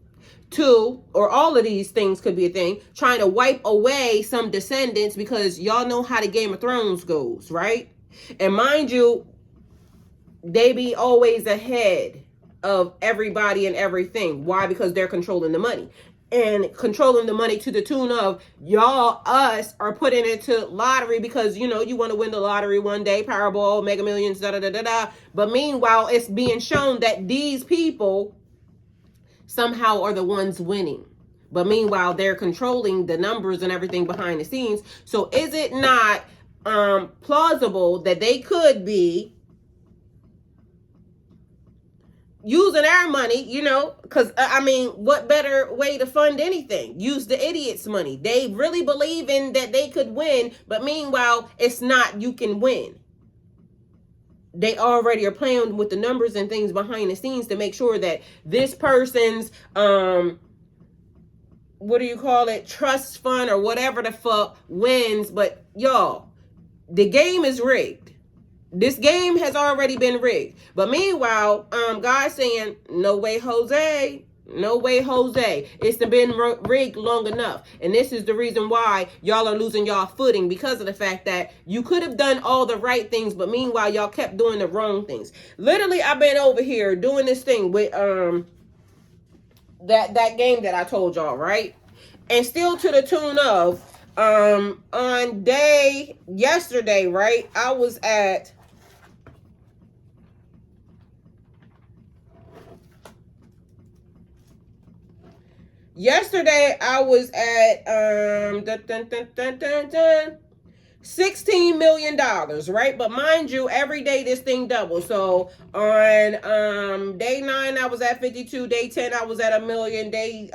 two, or all of these things could be a thing, trying to wipe away some descendants, because y'all know how the Game of Thrones goes, right? And mind you, they be always ahead of everybody and everything. Why? Because they're controlling the money. And controlling the money to the tune of, y'all, us, are putting into lottery because, you want to win the lottery one day, Powerball, Mega Millions, da-da-da-da-da. But meanwhile, it's being shown that these people somehow are the ones winning. But meanwhile, they're controlling the numbers and everything behind the scenes. So is it not plausible that they could be using our money, because, what better way to fund anything? Use the idiots' money. They really believe in that they could win, but meanwhile, it's not you can win. They already are playing with the numbers and things behind the scenes to make sure that this person's, trust fund or whatever the fuck wins. But y'all, the game is rigged. This game has already been rigged. But meanwhile, God's saying, no way, Jose. No way, Jose. It's been rigged long enough. And this is the reason why y'all are losing y'all footing, because of the fact that you could have done all the right things, but meanwhile, y'all kept doing the wrong things. Literally, I've been over here doing this thing with that game that I told y'all, right? And still to the tune of, on yesterday, right? I was at... Yesterday, I was at $16 million, right? But mind you, every day this thing doubles. So on day 9, I was at 52. Day 10, I was at $1 million. Day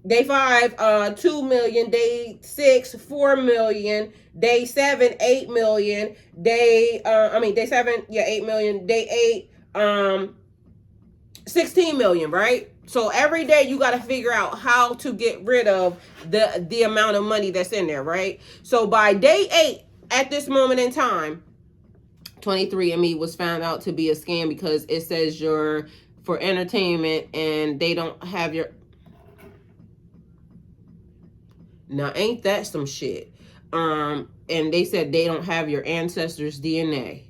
Day 5, 2 million. Day 6, 4 million. Day 7, 8 million. Day 7, 8 million. Day 8, 16 million, right? So every day you got to figure out how to get rid of the amount of money that's in there, right? So by day 8, at this moment in time, 23andMe was found out to be a scam because it says you're for entertainment and they don't have your... Now, ain't that some shit? And they said they don't have your ancestors' DNA.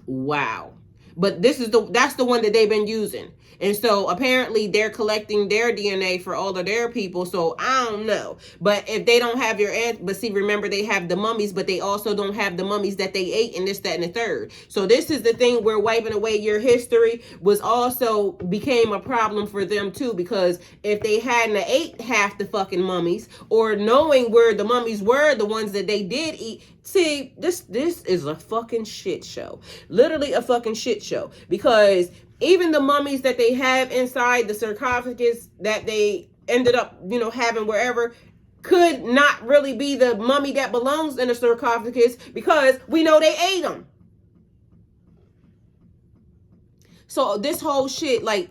Wow. But that's the one that they've been using. And so apparently they're collecting their DNA for all of their people. So I don't know. But if they don't have but see, remember, they have the mummies, but they also don't have the mummies that they ate, and this, that, and the third. So this is the thing where wiping away your history was also became a problem for them too, because if they hadn't ate half the fucking mummies, or knowing where the mummies were, the ones that they did eat. See, this is a fucking shit show. Literally a fucking shit show. Because even the mummies that they have inside the sarcophagus that they ended up, having wherever, could not really be the mummy that belongs in the sarcophagus, because we know they ate them. So this whole shit, like,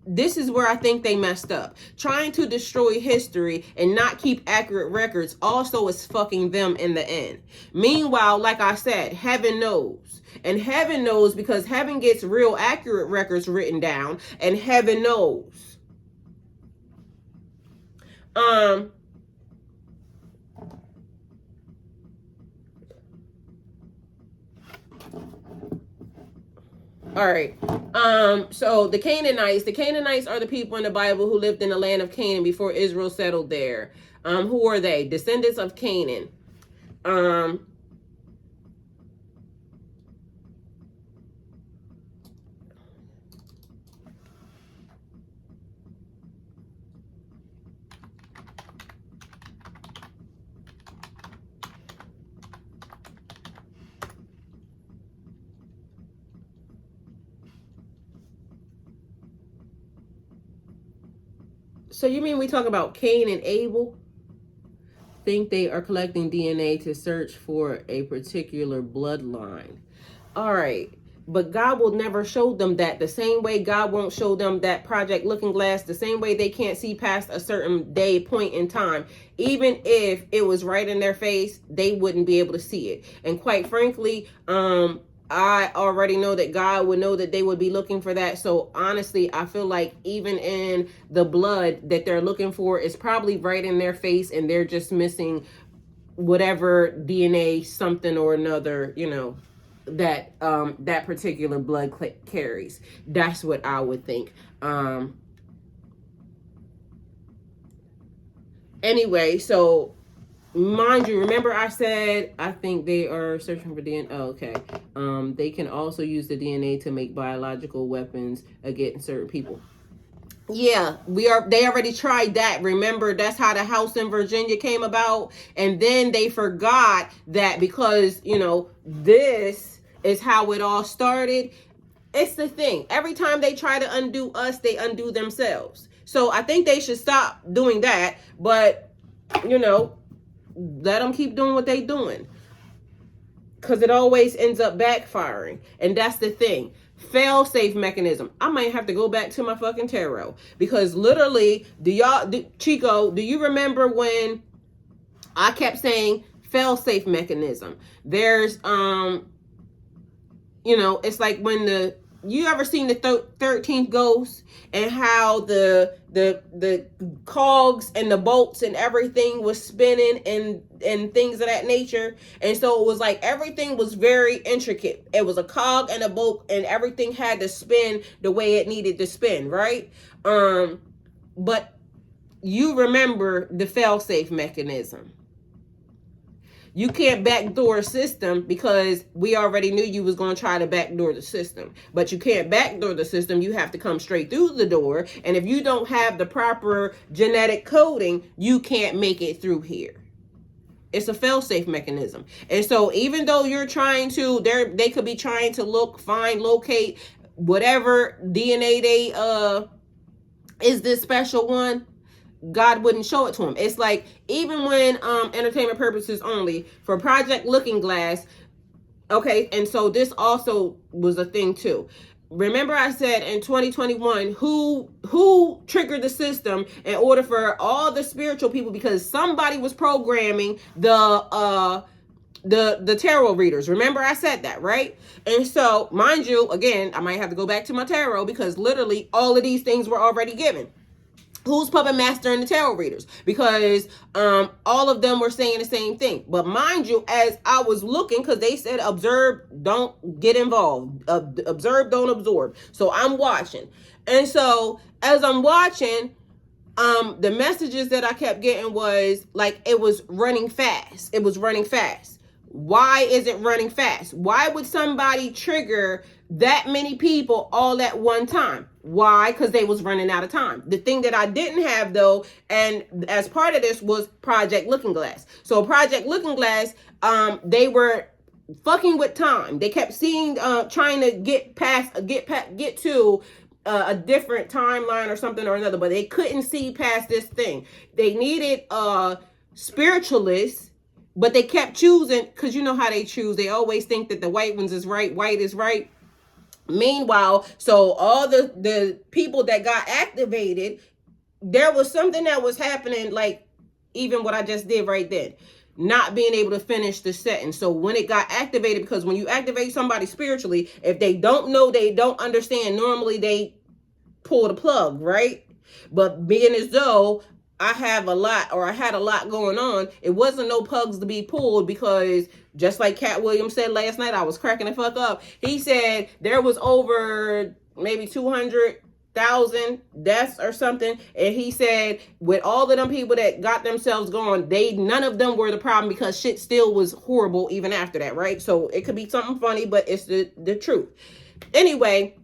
this is where I think they messed up. Trying to destroy history and not keep accurate records also is fucking them in the end. Meanwhile, like I said, heaven knows. And heaven knows because heaven gets real accurate records written down, and heaven knows. All right. So the Canaanites are the people in the Bible who lived in the land of Canaan before Israel settled there. Who are they? Descendants of Canaan. So you mean we talk about Cain and Abel? Think they are collecting DNA to search for a particular bloodline. All right. But God will never show them that. The same way God won't show them that Project Looking Glass, the same way they can't see past a certain point in time. Even if it was right in their face, they wouldn't be able to see it. And quite frankly, I already know that God would know that they would be looking for that. So honestly, I feel like even in the blood that they're looking for is probably right in their face, and they're just missing whatever DNA something or another, that that particular blood carries. That's what I would think. Anyway, so mind you, remember I said I think they are searching for DNA. Oh, okay. They can also use the DNA to make biological weapons against certain people. Yeah, they already tried that. Remember, that's how the house in Virginia came about. And then they forgot that because, this is how it all started. It's the thing. Every time they try to undo us, they undo themselves. So I think they should stop doing that. But, let them keep doing what they doing, because it always ends up backfiring. And that's the thing. Fail-safe mechanism. I might have to go back to my fucking tarot, because literally, Chico, do you remember when I kept saying fail-safe mechanism? There's it's like when you ever seen the 13th ghost, and how the cogs and the bolts and everything was spinning and things of that nature. And so it was like everything was very intricate. It was a cog and a bolt, and everything had to spin the way it needed to spin, right? But you remember the fail-safe mechanism. You can't backdoor a system, because we already knew you was going to try to backdoor the system. But you can't backdoor the system. You have to come straight through the door. And if you don't have the proper genetic coding, you can't make it through here. It's a fail-safe mechanism. And so even though you're trying to, they could be trying to locate whatever DNA is this special one, God wouldn't show it to him. It's like, even when entertainment purposes only, for Project Looking Glass, okay, and so this also was a thing too. Remember I said in 2021, who triggered the system in order for all the spiritual people, because somebody was programming the tarot readers. Remember I said that, right? And so, mind you, again, I might have to go back to my tarot, because literally all of these things were already given. Who's puppet master and the tarot readers? Because all of them were saying the same thing. But mind you, as I was looking, because they said observe, don't get involved. Observe, don't absorb. So I'm watching. And so as I'm watching, the messages that I kept getting was like it was running fast. It was running fast. Why is it running fast? Why would somebody trigger that many people all at one time? Why? Because they was running out of time. The thing that I didn't have though, and as part of this was Project Looking Glass. So Project Looking Glass, they were fucking with time. They kept seeing, trying to get to a different timeline or something or another, but they couldn't see past this thing. They needed spiritualists, but they kept choosing, because you know how they choose. They always think that the white ones is right, white is right. Meanwhile, so all the people that got activated, there was something that was happening, like even what I just did right then, not being able to finish the sentence. So when it got activated, because when you activate somebody spiritually, if they don't know, they don't understand, normally they pull the plug, right? But being as though I had a lot going on, it wasn't no plugs to be pulled, because just like Cat Williams said last night, I was cracking the fuck up. He said there was over maybe 200,000 deaths or something, and he said with all of them people that got themselves going, none of them were the problem, because shit still was horrible even after that, right? So it could be something funny, but it's the truth. Anyway,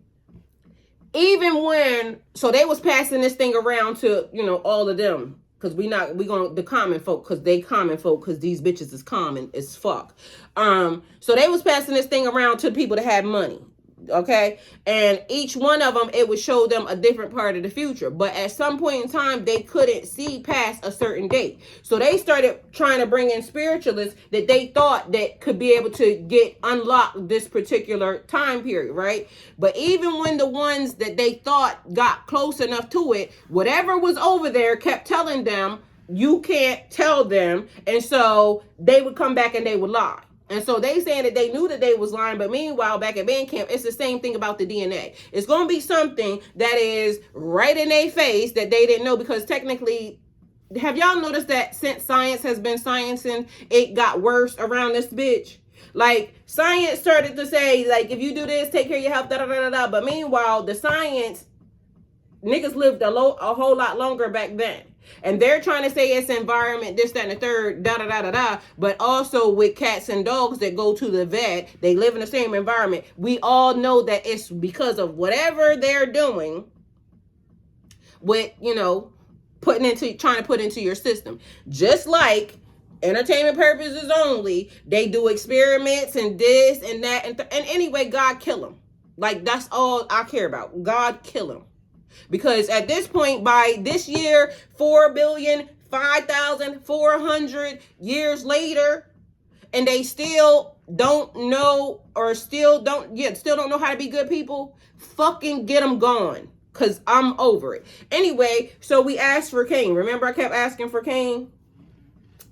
even when, so they was passing this thing around to, all of them, because the common folk, because they common folk, because these bitches is common as fuck. So they was passing this thing around to people that had money. Okay, and each one of them, it would show them a different part of the future, but at some point in time they couldn't see past a certain date, so they started trying to bring in spiritualists that they thought that could be able to get unlocked this particular time period, right? But even when the ones that they thought got close enough to it, whatever was over there kept telling them you can't tell them, and so they would come back and they would lie. And so they saying that they knew that they was lying, but meanwhile, back at band camp, it's the same thing about the DNA. It's going to be something that is right in their face that they didn't know, because technically, have y'all noticed that since science has been sciencing, it got worse around this bitch? Like, science started to say, like, if you do this, take care of your health, da-da-da-da-da. But meanwhile, the science, niggas lived a whole lot longer back then. And they're trying to say it's environment, this, that, and the third, da-da-da-da-da. But also with cats and dogs that go to the vet, they live in the same environment. We all know that it's because of whatever they're doing with, trying to put into your system. Just like entertainment purposes only, they do experiments and this and that. And anyway, God kill them. Like, that's all I care about. God kill them. Because at this point, by this year, 4,005,400 years later, and they still don't know, or still don't know how to be good people, fucking get them gone. Because I'm over it. Anyway, so we asked for Cain. Remember, I kept asking for Cain?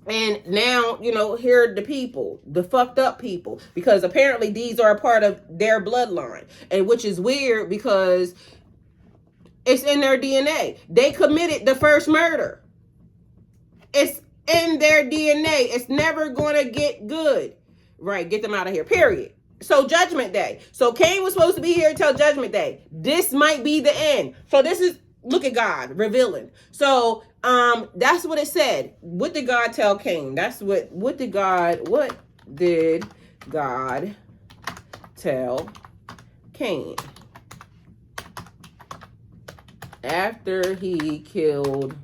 And now, here are the people, the fucked up people. Because apparently these are a part of their bloodline. And which is weird, because it's in their DNA. They committed the first murder. It's in their DNA. It's never going to get good. Right, get them out of here, period. So Judgment Day. So Cain was supposed to be here until Judgment Day. This might be the end. So this is, look at God revealing. So that's what it said. What did God tell Cain? What did God tell Cain after he killed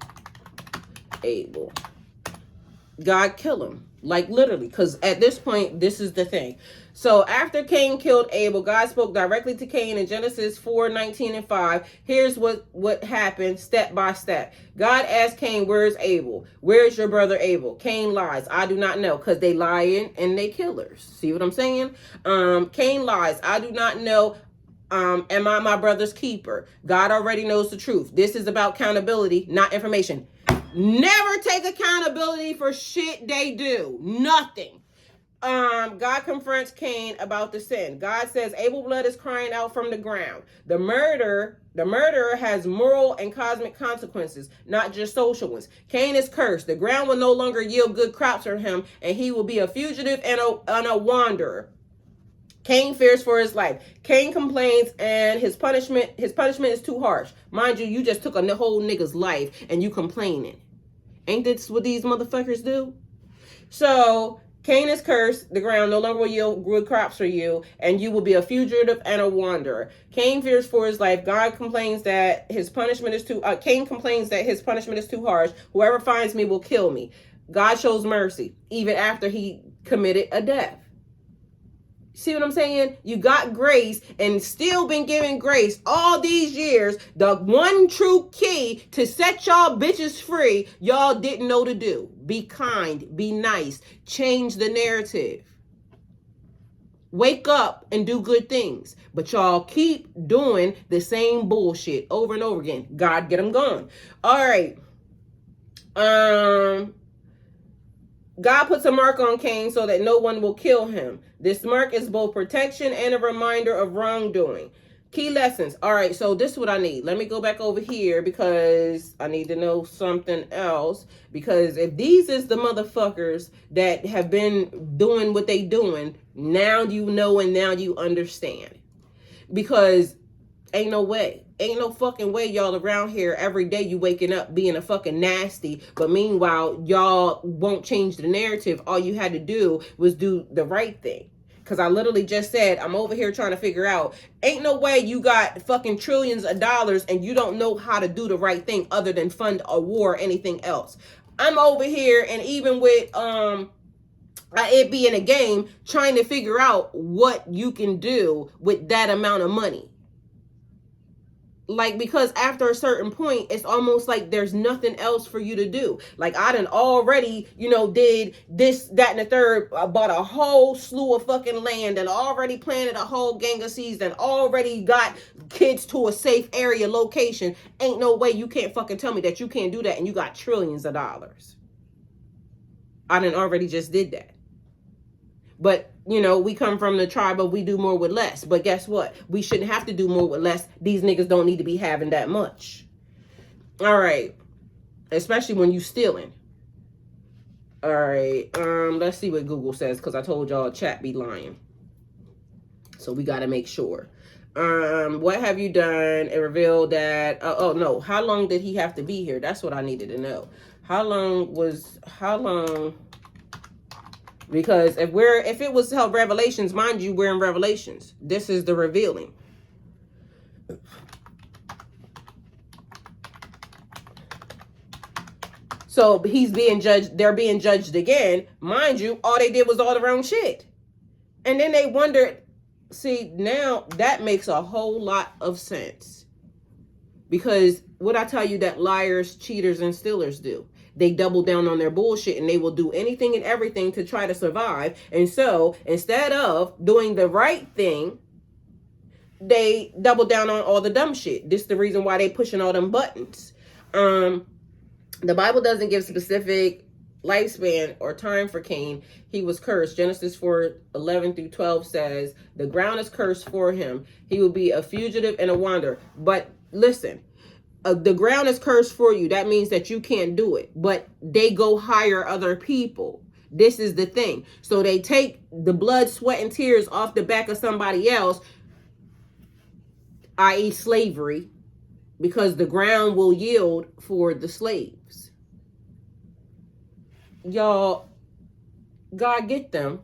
Abel? God kill him, like literally, because at this point, this is the thing. So after Cain killed Abel, God spoke directly to Cain in Genesis 4:19-5. Here's what happened step by step. God asked Cain, where's Abel? Where's your brother Abel? Cain lies, I do not know, because they lying and they killers. See what I'm saying? Cain lies, I do not know. Am I my brother's keeper? God already knows the truth. This is about accountability, not information. Never take accountability for shit they do. Nothing. God confronts Cain about the sin. God says Abel's blood is crying out from the ground. The murderer has moral and cosmic consequences, not just social ones. Cain is cursed. The ground will no longer yield good crops for him, and he will be a fugitive and a wanderer. Cain fears for his life. Cain complains, and his punishment is too harsh. Mind you, you just took a whole nigga's life, and you complaining. Ain't this what these motherfuckers do? So Cain is cursed. The ground no longer will yield good crops for you, and you will be a fugitive and a wanderer. Cain fears for his life. God complains that his punishment is too. Cain complains that his punishment is too harsh. Whoever finds me will kill me. God shows mercy even after he committed a death. See what I'm saying? You got grace and still been given grace all these years. The one true key to set y'all bitches free, y'all didn't know to do. Be kind, be nice, change the narrative. Wake up and do good things. But y'all keep doing the same bullshit over and over again. God, get them gone. All right. God puts a mark on Cain so that no one will kill him. This mark is both protection and a reminder of wrongdoing. Key lessons. All right, so this is what I need. Let me go back over here because I need to know something else. Because if these is the motherfuckers that have been doing what they doing, now you know and now you understand. Because ain't no way. Ain't no fucking way y'all around here every day you waking up being a fucking nasty. But meanwhile, y'all won't change the narrative. All you had to do was do the right thing. Because I literally just said, I'm over here trying to figure out, ain't no way you got fucking trillions of dollars and you don't know how to do the right thing other than fund a war or anything else. I'm over here, and even with it being a game, trying to figure out what you can do with that amount of money. Like, because after a certain point, it's almost like there's nothing else for you to do. Like, I done already, did this, that, and the third, bought a whole slew of fucking land and already planted a whole gang of seeds and already got kids to a safe area location. Ain't no way you can't fucking tell me that you can't do that and you got trillions of dollars. I done already just did that. But, we come from the tribe of we do more with less. But guess what? We shouldn't have to do more with less. These niggas don't need to be having that much. All right. Especially when you stealing. All right. Let's see what Google says, because I told y'all chat be lying. So we got to make sure. What have you done? It revealed that, no. How long did he have to be here? That's what I needed to know. How long? Because if it was held Revelations, mind you, we're in Revelations. This is the revealing. So he's being judged. They're being judged again. Mind you, all they did was all the wrong shit. And then they wondered, see, now that makes a whole lot of sense. Because what I tell you that liars, cheaters, and stealers do. They double down on their bullshit and they will do anything and everything to try to survive. And so instead of doing the right thing, they double down on all the dumb shit. This is the reason why they pushing all them buttons. The Bible doesn't give specific lifespan or time for Cain. He was cursed. Genesis 4:11-12 says, the ground is cursed for him. He will be a fugitive and a wanderer. But listen, the ground is cursed for you. That means that you can't do it. But they go hire other people. This is the thing. So they take the blood, sweat, and tears off the back of somebody else, i.e. slavery, because the ground will yield for the slaves. Y'all, God get them.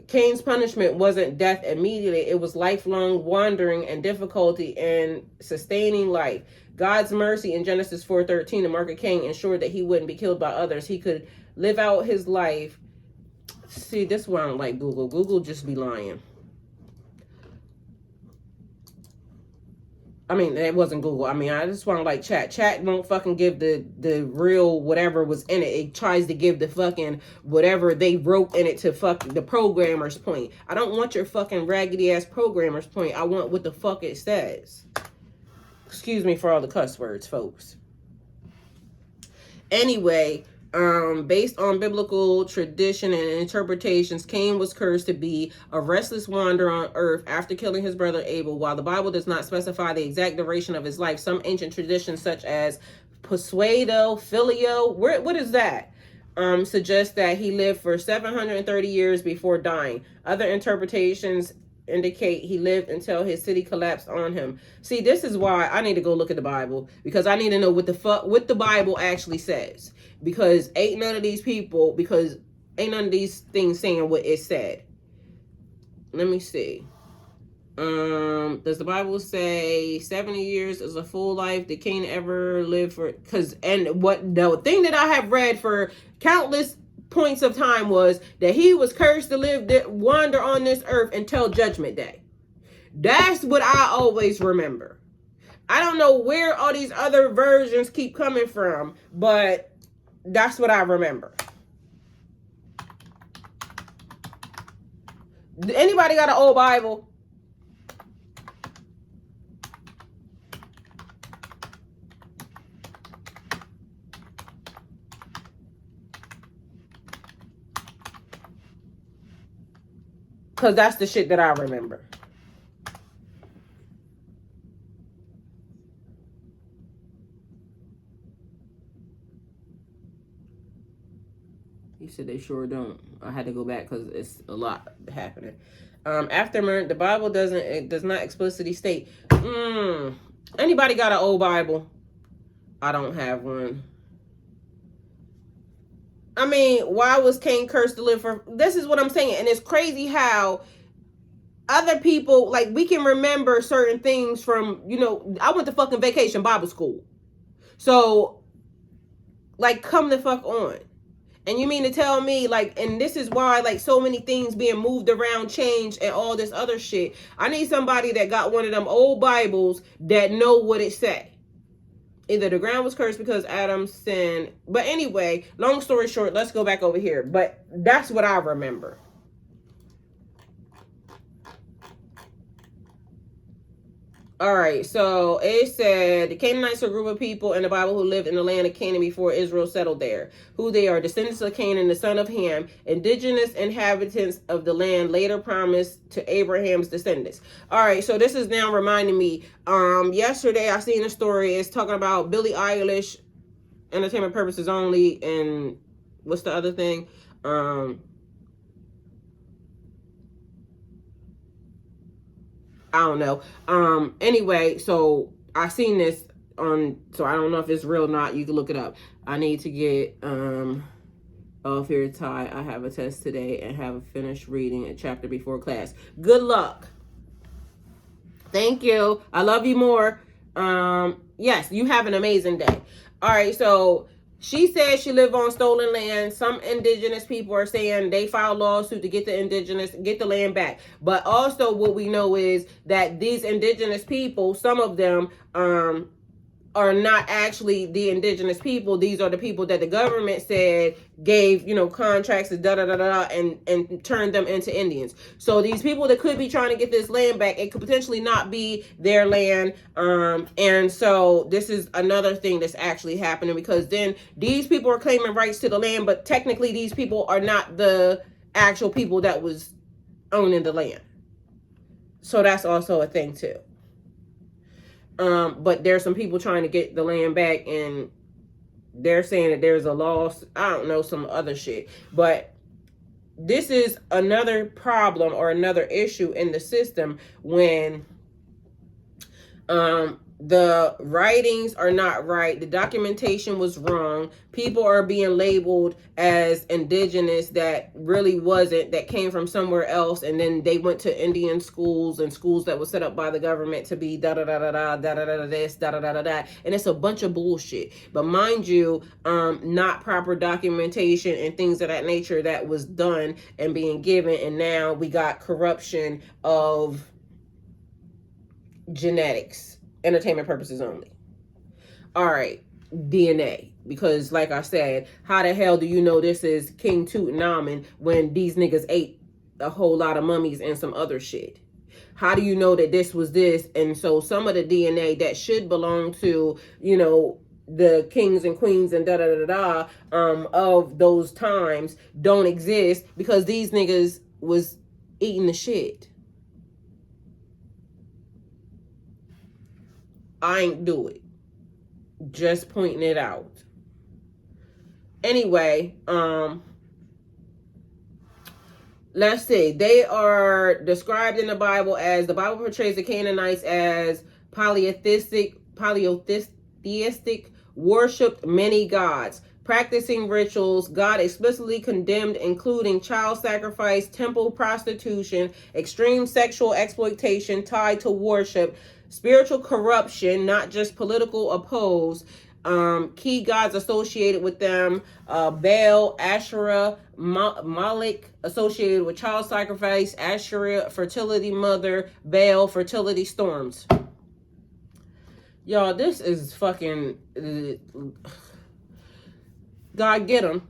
Cain's punishment wasn't death immediately. It was lifelong wandering and difficulty in sustaining life. God's mercy in Genesis 4:13, the mark of Cain, ensured that he wouldn't be killed by others. He could live out his life. See, this is why I don't like Google. Google just be lying. I mean, it wasn't Google. I mean, I just want to like chat. Chat won't fucking give the real whatever was in it. It tries to give the fucking whatever they wrote in it to fuck the programmer's point. I don't want your fucking raggedy ass programmer's point. I want what the fuck it says. Excuse me for all the cuss words, folks. Anyway, Based on biblical tradition and interpretations, Cain was cursed to be a restless wanderer on earth after killing his brother Abel. While the Bible does not specify the exact duration of his life, some ancient traditions such as Persuado, Filio, what is that? Suggest that he lived for 730 years before dying. Other interpretations indicate he lived until his city collapsed on him. See, this is why I need to go look at the Bible, because I need to know what the Bible actually says. Because ain't none of these things saying what it said. Let me see. Does the Bible say 70 years is a full life? Did Cain ever live for? What the thing that I have read for countless points of time was that he was cursed to wander on this earth until Judgment Day. That's what I always remember. I don't know where all these other versions keep coming from, but that's what I remember. Anybody got an old Bible? Because that's the shit that I remember. He said they sure don't. I had to go back because it's a lot happening. After murder, the Bible does not explicitly state. Anybody got an old Bible? I don't have one. I mean, why was Cain cursed to live for? This is what I'm saying. And it's crazy how other people, like, we can remember certain things from, I went to fucking vacation Bible school. So, like, come the fuck on. And you mean to tell me, like, and this is why, like, so many things being moved around, changed, and all this other shit. I need somebody that got one of them old Bibles that know what it say. Either the ground was cursed because Adam sinned. But anyway, long story short, let's go back over here. But that's what I remember. All right, so it said the Canaanites are a group of people in the Bible who lived in the land of Canaan before Israel settled there. Who they are, descendants of Canaan, the son of Ham, indigenous inhabitants of the land later promised to Abraham's descendants. All right, so this is now reminding me. Yesterday I seen a story. It's talking about Billie Eilish, entertainment purposes only, and what's the other thing? I don't know. Anyway, so I seen this on, so I don't know if it's real or not. You can look it up. I need to get off here, Ty. I have a test today and have finished reading a chapter before class. Good luck. Thank you. I love you more. Yes, you have an amazing day. All right, so she says she lived on stolen land. Some indigenous people are saying they filed lawsuit to get the land back. But also what we know is that these indigenous people, some of them are not actually the indigenous people. These are the people that the government said gave, contracts to and turned them into Indians. So these people that could be trying to get this land back, it could potentially not be their land. And so this is another thing that's actually happening, because then these people are claiming rights to the land, but technically these people are not the actual people that was owning the land. So that's also a thing too. But there's some people trying to get the land back, and they're saying that there's a loss. I don't know, some other shit. But this is another problem or another issue in the system when the writings are not right. The documentation was wrong. People are being labeled as indigenous that really wasn't, that came from somewhere else. And then they went to Indian schools and schools that were set up by the government to be this, and it's a bunch of bullshit. But mind you, not proper documentation and things of that nature that was done and being given. And now we got corruption of genetics. Entertainment purposes only. All right, DNA. Because like I said, how the hell do you know this is King Tutankhamun when these niggas ate a whole lot of mummies and some other shit? How do you know that this was this? And so some of the DNA that should belong to, the kings and queens and da da da da of those times don't exist because these niggas was eating the shit. I ain't do it. Just pointing it out. Anyway, let's see. They are described in the Bible as, the Bible portrays the Canaanites as polytheistic, worshipped many gods, practicing rituals God explicitly condemned, including child sacrifice, temple prostitution, extreme sexual exploitation tied to worship, spiritual corruption, not just political oppose. Key gods associated with them, Baal, Asherah, Moloch associated with child sacrifice, Asherah, fertility mother, Baal, fertility storms. Y'all, this is fucking... God get them.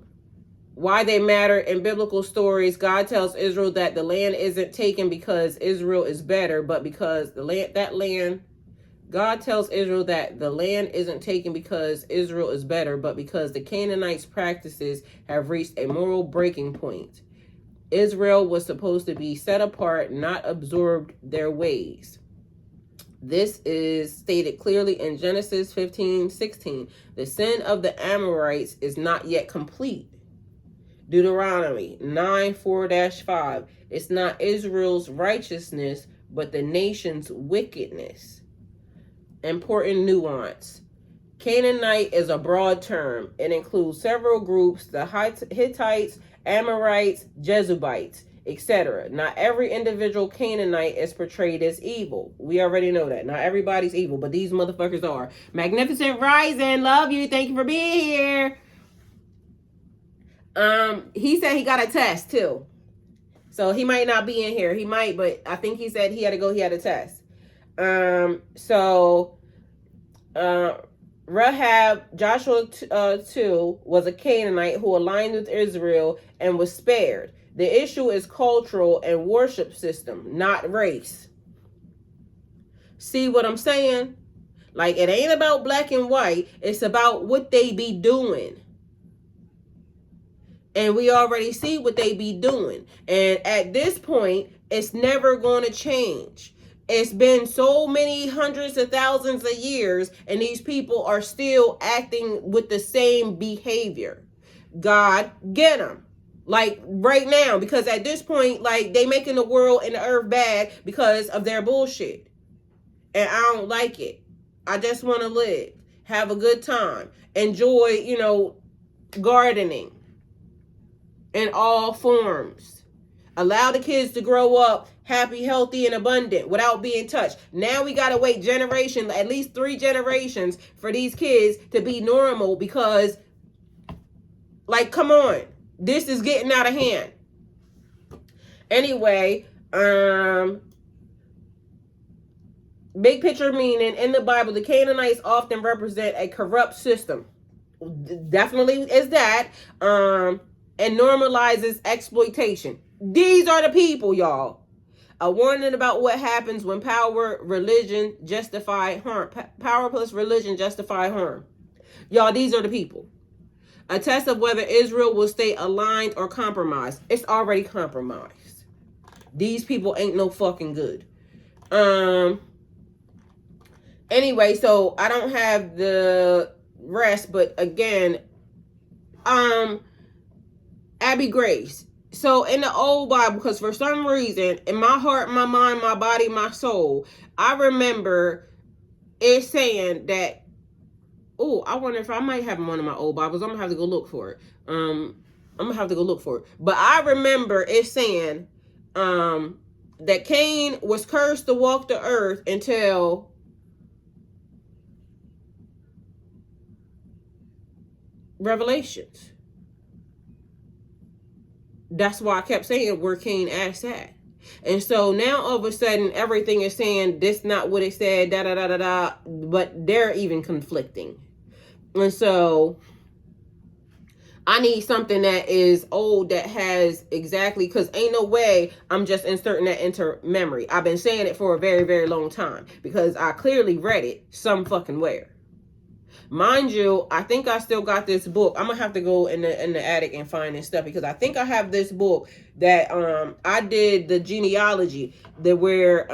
Why they matter in biblical stories. God tells Israel that the land isn't taken because Israel is better, but because God tells Israel that the land isn't taken because Israel is better, but because the Canaanites' practices have reached a moral breaking point. Israel was supposed to be set apart, not absorbed their ways. This is stated clearly in Genesis 15:16. The sin of the Amorites is not yet complete. Deuteronomy 9:4-5. It's not Israel's righteousness, but the nation's wickedness. Important nuance. Canaanite is a broad term. It includes several groups: the Hittites, Amorites, Jebusites, etc. Not every individual Canaanite is portrayed as evil. We already know that. Not everybody's evil, but these motherfuckers are. Magnificent Rising, love you. Thank you for being here. He said he got a test too. So he might not be in here. He might, but I think he said he had to go, he had a test. Rahab, Joshua 2, was a Canaanite who aligned with Israel and was spared. The issue is cultural and worship system, not race. See what I'm saying? Like, it ain't about black and white. It's about what they be doing. And we already see what they be doing. And at this point, it's never going to change. It's been so many hundreds of thousands of years, and these people are still acting with the same behavior. God, get them. Like, right now, because at this point, like, they making the world and the earth bad because of their bullshit. And I don't like it. I just want to live, have a good time, enjoy, gardening in all forms. Allow the kids to grow up happy, healthy, and abundant without being touched. Now we got to wait at least 3 generations for these kids to be normal because, like, come on. This is getting out of hand. Anyway, big picture meaning, in the Bible, the Canaanites often represent a corrupt system. Definitely is that. And normalizes exploitation. These are the people, y'all. A warning about what happens when power, religion justify harm. Power plus religion justify harm. Y'all, these are the people. A test of whether Israel will stay aligned or compromised. It's already compromised. These people ain't no fucking good. Anyway, so I don't have the rest, but again, Abby Grace. So in the old Bible, because for some reason, in my heart, my mind, my body, my soul, I remember it saying that, oh, I wonder if I might have one of my old Bibles. I'm going to have to go look for it. But I remember it saying that Cain was cursed to walk the earth until Revelations. That's why I kept saying where Cain asked at. And so now all of a sudden everything is saying this not what it said, da da da da da, but they're even conflicting. And so I need something that is old that has exactly, because ain't no way I'm just inserting that into memory. I've been saying it for a very, very long time because I clearly read it some fucking where. Mind you, I think I still got this book. I'm gonna have to go in the attic and find this stuff, because I think I have this book that I did the genealogy, that where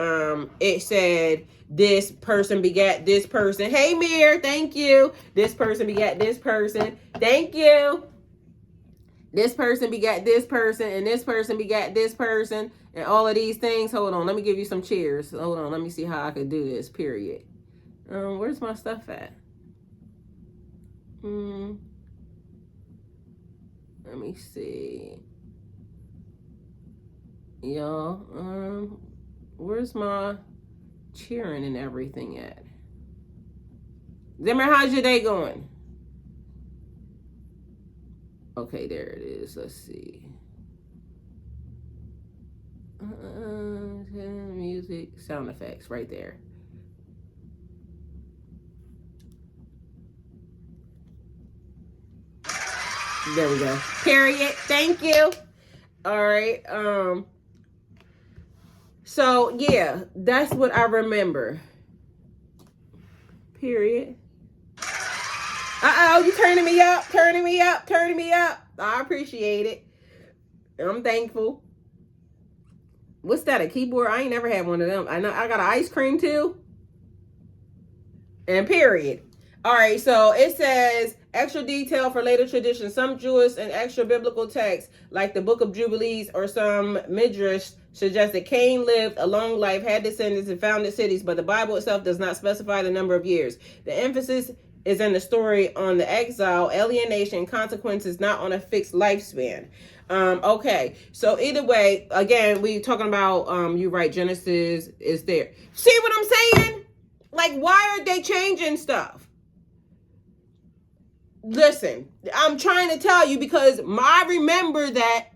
it said this person begat this person. Hey Mir, thank you. This person begat this person. Thank you. This person begat this person, and this person begat this person, and all of these things. Hold on, let me give you some cheers. Hold on, let me see how I could do this. Period. Where's my stuff at? Let me see. Y'all, where's my cheering and everything at? Zimmer, how's your day going? Okay, there it is. Let's see. Music, sound effects, right there. There we go. Period. Thank you. All right. So yeah, that's what I remember. Period. You turning me up, turning me up, turning me up. I appreciate it. I'm thankful. What's that, a keyboard? I ain't never had one of them. I know I got an ice cream too. And period. All right, so it says extra detail for later traditions. Some Jewish and extra biblical texts, like the Book of Jubilees or some Midrash, suggest that Cain lived a long life, had descendants, and founded cities, but the Bible itself does not specify the number of years. The emphasis is in the story on the exile, alienation, and consequences, not on a fixed lifespan. Okay, so either way, again, we talking about, you're right, Genesis is there. See what I'm saying? Like, why are they changing stuff? Listen, I'm trying to tell you, because I remember that.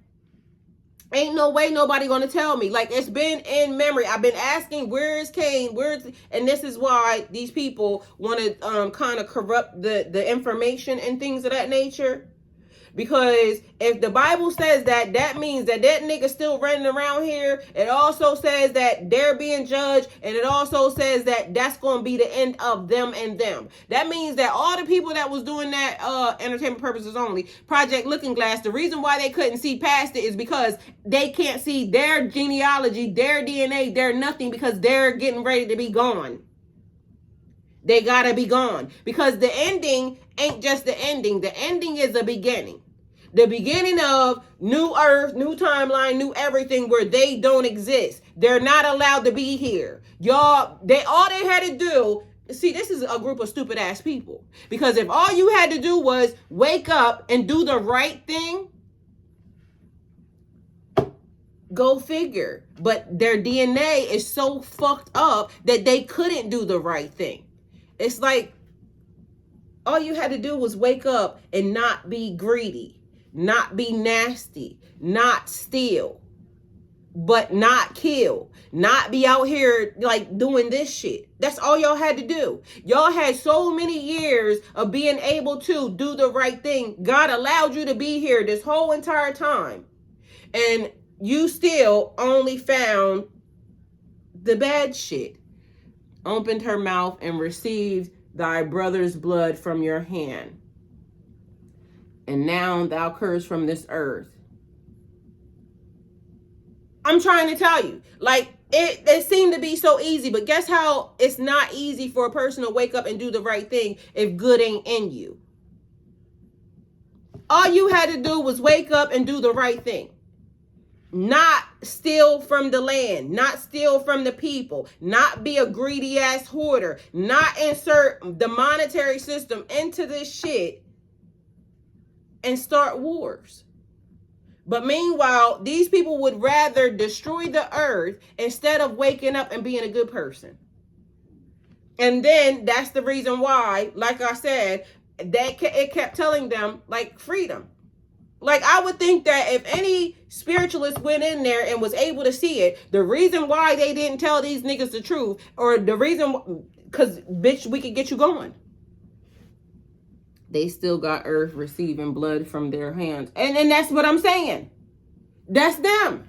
Ain't no way nobody gonna tell me. Like, it's been in memory. I've been asking, where is Cain? And this is why these people want to kind of corrupt the information and things of that nature. Because if the Bible says that, that means that nigga still running around here. It also says that they're being judged, and it also says that that's going to be the end of them and them. That means that all the people that was doing that entertainment purposes only, Project Looking Glass, the reason why they couldn't see past it is because they can't see their genealogy, their DNA, their nothing, because they're getting ready to be gone. They gotta be gone, because the ending ain't just the ending. The ending is the beginning. The beginning of new earth, new timeline, new everything, where they don't exist. They're not allowed to be here. Y'all, all they had to do, see, this is a group of stupid ass people. Because if all you had to do was wake up and do the right thing, go figure. But their DNA is so fucked up that they couldn't do the right thing. It's like, all you had to do was wake up and not be greedy, not be nasty, not steal, but not kill, not be out here like doing this shit. That's all y'all had to do. Y'all had so many years of being able to do the right thing. God allowed you to be here this whole entire time, and you still only found the bad shit. Opened her mouth and received thy brother's blood from your hand. And now thou cursed from this earth. I'm trying to tell you, like, it seemed to be so easy, but guess how it's not easy for a person to wake up and do the right thing if good ain't in you. All you had to do was wake up and do the right thing. Not steal from the land, not steal from the people, not be a greedy ass hoarder, not insert the monetary system into this shit and start wars. But meanwhile, these people would rather destroy the earth instead of waking up and being a good person. And then that's the reason why, like I said, it kept telling them, like, freedom. Like, I would think that if any spiritualist went in there and was able to see it, the reason why they didn't tell these niggas the truth, or the reason, because, bitch, we could get you going. They still got earth receiving blood from their hands. And that's what I'm saying. That's them.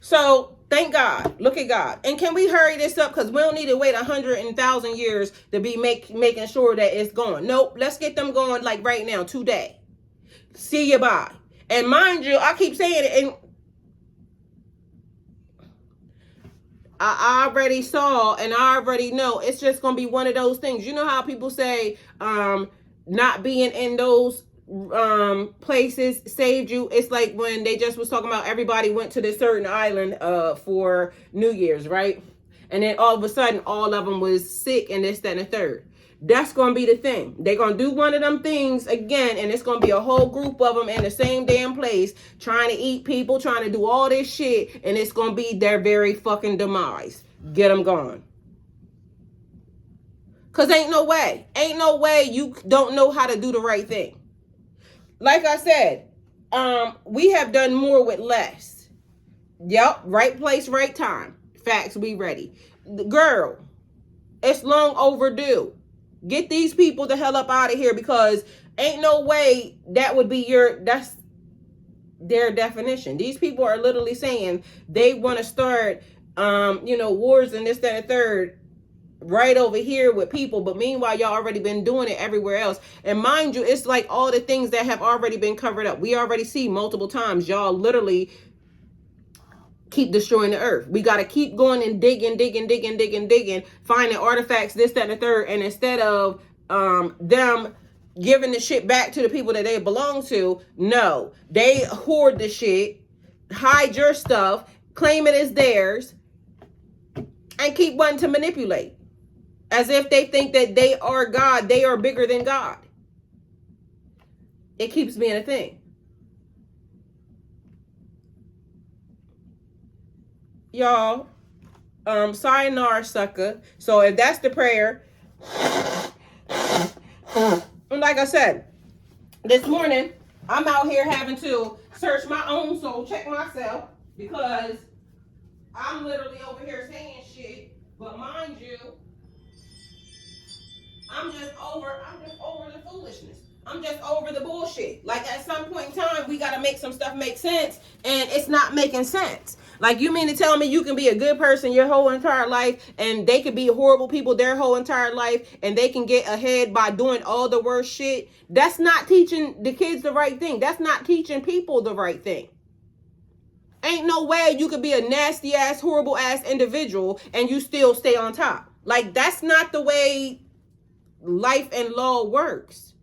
So Thank God. Look at God. And can we hurry this up? Because we don't need to wait 100,000 years to be making sure that it's going. Nope. Let's get them going like right now, today. See you bye. And mind you, I keep saying it, and I already saw and I already know it's just going to be one of those things. You know how people say not being in those places saved you? It's like when they just was talking about everybody went to this certain island for New Year's, right? And then all of a sudden all of them was sick and this, that, and the third. That's going to be the thing. They're going to do one of them things again, and it's going to be a whole group of them in the same damn place trying to eat people, trying to do all this shit, and it's going to be their very fucking demise. Get them gone. Because ain't no way you don't know how to do the right thing. Like I said, we have done more with less. Yep, right place, right time. Facts, we ready. Girl, it's long overdue. Get these people the hell up out of here, because ain't no way that would be that's their definition. These people are literally saying they want to start, wars and this, that, and third right over here with people. But meanwhile, y'all already been doing it everywhere else. And mind you, it's like all the things that have already been covered up. We already see multiple times. Y'all literally keep destroying the earth. We got to keep going and digging, finding artifacts, this, that, and the third. And instead of them giving the shit back to the people that they belong to, no, they hoard the shit, hide your stuff, claim it as theirs, and keep wanting to manipulate as if they think that they are God. They are bigger than God. It keeps being a thing. Y'all, sayonara, sucker. So if that's the prayer, and like I said, this morning, I'm out here having to search my own soul, check myself, because I'm literally over here saying shit. But mind you, I'm just over the foolishness. I'm just over the bullshit. Like at some point in time, we got to make some stuff make sense, and it's not making sense. Like, you mean to tell me you can be a good person your whole entire life, and they can be horrible people their whole entire life, and they can get ahead by doing all the worst shit? That's not teaching the kids the right thing. That's not teaching people the right thing. Ain't no way you could be a nasty ass, horrible ass individual and you still stay on top. Like, that's not the way life and law works.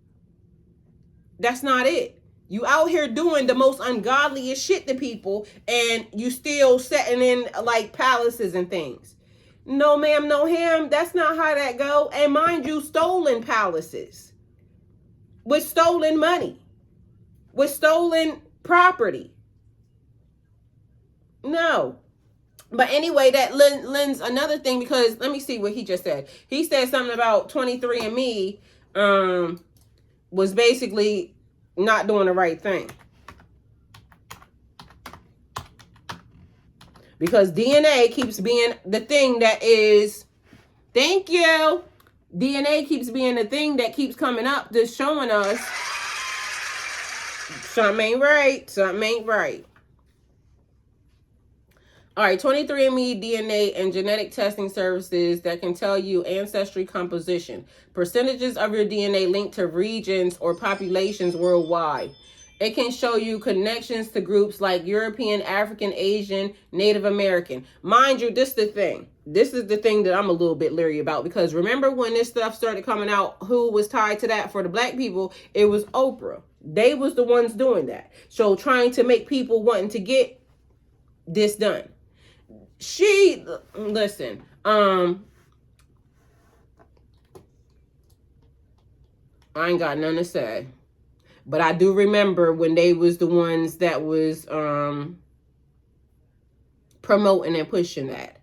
That's not it. You out here doing the most ungodliest shit to people, and you still setting in like palaces and things. No ma'am, no ham. That's not how that go. And mind you, stolen palaces with stolen money, with stolen property. No. But anyway, that lends another thing, because let me see what he just said. He said something about 23andMe was basically not doing the right thing. Because DNA keeps being the thing that is, thank you. DNA keeps being the thing that keeps coming up, just showing us something ain't right. Something ain't right. All right, 23andMe DNA and genetic testing services that can tell you ancestry composition, percentages of your DNA linked to regions or populations worldwide. It can show you connections to groups like European, African, Asian, Native American. Mind you, this is the thing. This is the thing that I'm a little bit leery about, because remember when this stuff started coming out, who was tied to that for the black people? It was Oprah. They was the ones doing that. So trying to make people wanting to get this done. Listen, I ain't got nothing to say. But I do remember when they was the ones that was promoting and pushing that.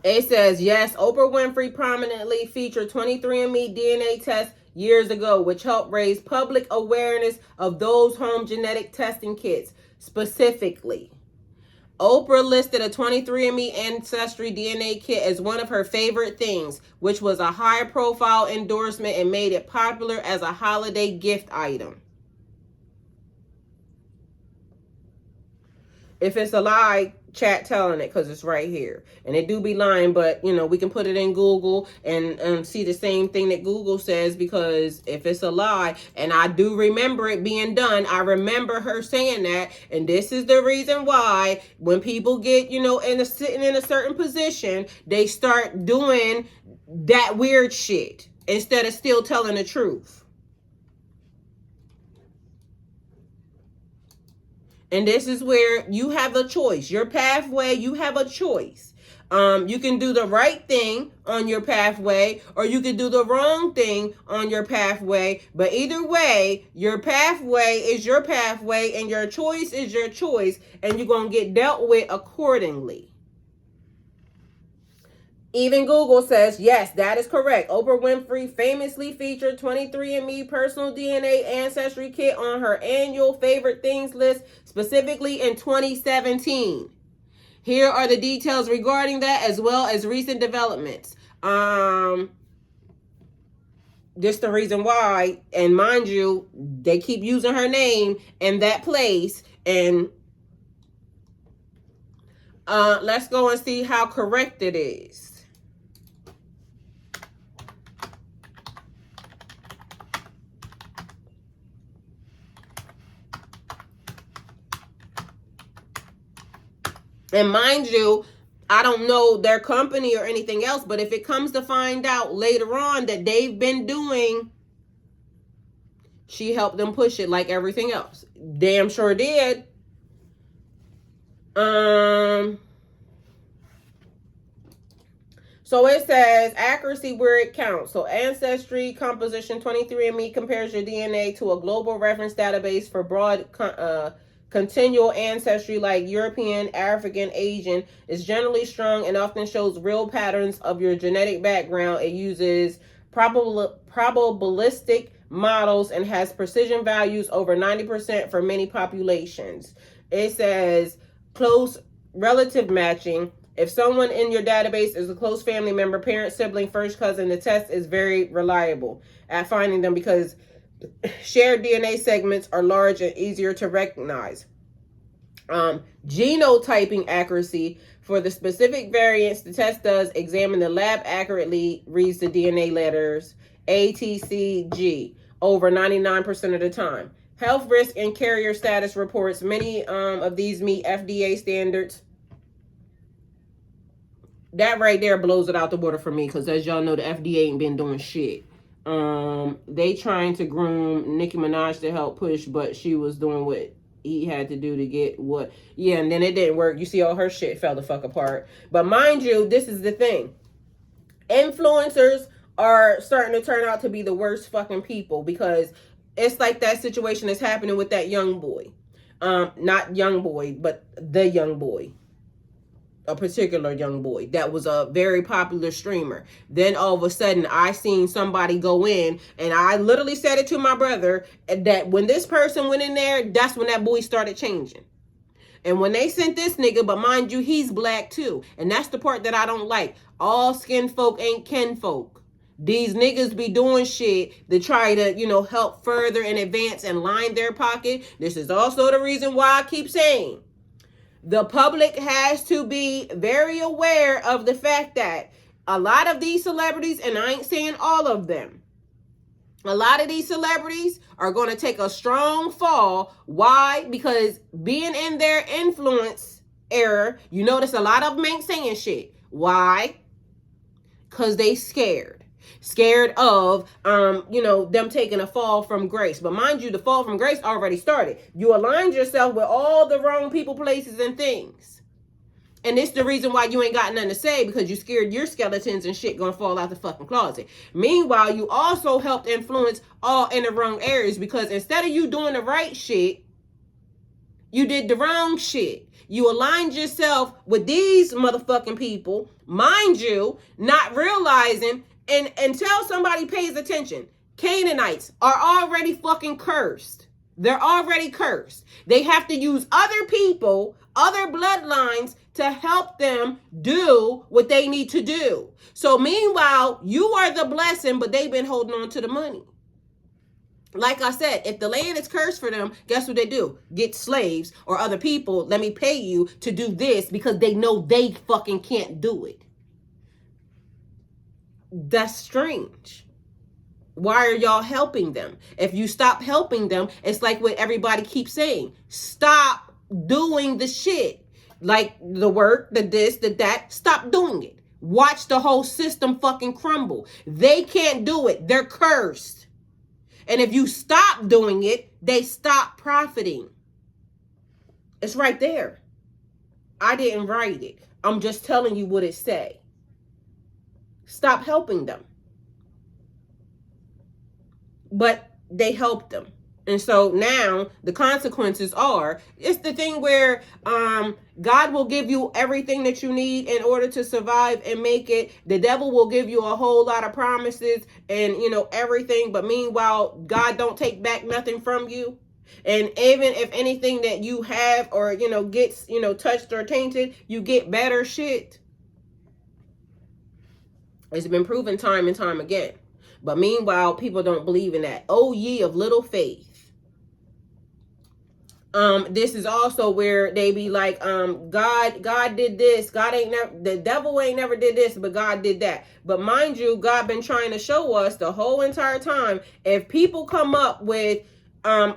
It says, yes, Oprah Winfrey prominently featured 23andMe DNA tests years ago, which helped raise public awareness of those home genetic testing kits specifically. Oprah listed a 23andMe Ancestry DNA kit as one of her favorite things, which was a high-profile endorsement and made it popular as a holiday gift item. If it's a lie, chat telling it, because it's right here. And it do be lying, but, you know, we can put it in Google and see the same thing that Google says, because if it's a lie, and I do remember it being done, I remember her saying that, and this is the reason why when people get, you know, sitting in a certain position, they start doing that weird shit instead of still telling the truth. And this is where you have a choice. Your pathway, you have a choice. You can do the right thing on your pathway, or you can do the wrong thing on your pathway. But either way, your pathway is your pathway, and your choice is your choice, and you're going to get dealt with accordingly. Even Google says, yes, that is correct. Oprah Winfrey famously featured 23andMe personal DNA ancestry kit on her annual favorite things list, specifically in 2017. Here are the details regarding that, as well as recent developments. Just the reason why, and mind you, they keep using her name in that place, and let's go and see how correct it is. And mind you, I don't know their company or anything else, but if it comes to find out later on that they've been doing, she helped them push it like everything else. Damn sure did. So it says accuracy where it counts. So Ancestry Composition 23andMe compares your DNA to a global reference database for broad continual ancestry like European, African, Asian. Is generally strong and often shows real patterns of your genetic background. It uses probabilistic models and has precision values over 90% for many populations. It says close relative matching. If someone in your database is a close family member, parent, sibling, first cousin, the test is very reliable at finding them because shared DNA segments are large and easier to recognize. Genotyping accuracy. For the specific variants the test does examine, the lab accurately reads the DNA letters A, T, C, G over 99% of the time. Health risk and carrier status reports. Many of these meet FDA standards. That right there blows it out the water for me, because as y'all know, the FDA ain't been doing shit. They trying to groom Nicki Minaj to help push, but she was doing what he had to do to get what. Yeah, and then it didn't work. You see, all her shit fell the fuck apart. But mind you, this is the thing. Influencers are starting to turn out to be the worst fucking people, because it's like that situation that's happening with that young boy. Not young boy, but the young boy. A particular young boy that was a very popular streamer. Then all of a sudden I seen somebody go in, and I literally said it to my brother that when this person went in there, that's when that boy started changing. And when they sent this nigga, but mind you, he's black too. And that's the part that I don't like. All skin folk ain't kin folk. These niggas be doing shit to try to, you know, help further and advance and line their pocket. This is also the reason why I keep saying the public has to be very aware of the fact that a lot of these celebrities, and I ain't saying all of them, a lot of these celebrities are going to take a strong fall. Why? Because being in their influence era, you notice a lot of them ain't saying shit. Why? Because they scared of, you know, them taking a fall from grace. But mind you, the fall from grace already started. You aligned yourself with all the wrong people, places, and things. And it's the reason why you ain't got nothing to say, because you scared your skeletons and shit gonna fall out the fucking closet. Meanwhile, you also helped influence all in the wrong areas, because instead of you doing the right shit, you did the wrong shit. You aligned yourself with these motherfucking people, mind you, not realizing. And until somebody pays attention, Canaanites are already fucking cursed. They're already cursed. They have to use other people, other bloodlines to help them do what they need to do. So meanwhile, you are the blessing, but they've been holding on to the money. Like I said, if the land is cursed for them, guess what they do? Get slaves or other people. Let me pay you to do this because they know they fucking can't do it. That's strange. Why are y'all helping them? If you stop helping them, it's like what everybody keeps saying. Stop doing the shit. Like the work, the this, the that. Stop doing it. Watch the whole system fucking crumble. They can't do it. They're cursed. And if you stop doing it, they stop profiting. It's right there. I didn't write it. I'm just telling you what it say. Stop helping them. But they helped them. And so now the consequences are, it's the thing where God will give you everything that you need in order to survive and make it. The devil will give you a whole lot of promises and, everything. But meanwhile, God don't take back nothing from you. And even if anything that you have or, gets, touched or tainted, you get better shit. It's been proven time and time again. But meanwhile, people don't believe in that. Oh, ye of little faith. This is also where they be like, God did this. The devil ain't never did this, but God did that. But mind you, God been trying to show us the whole entire time. If people come up with,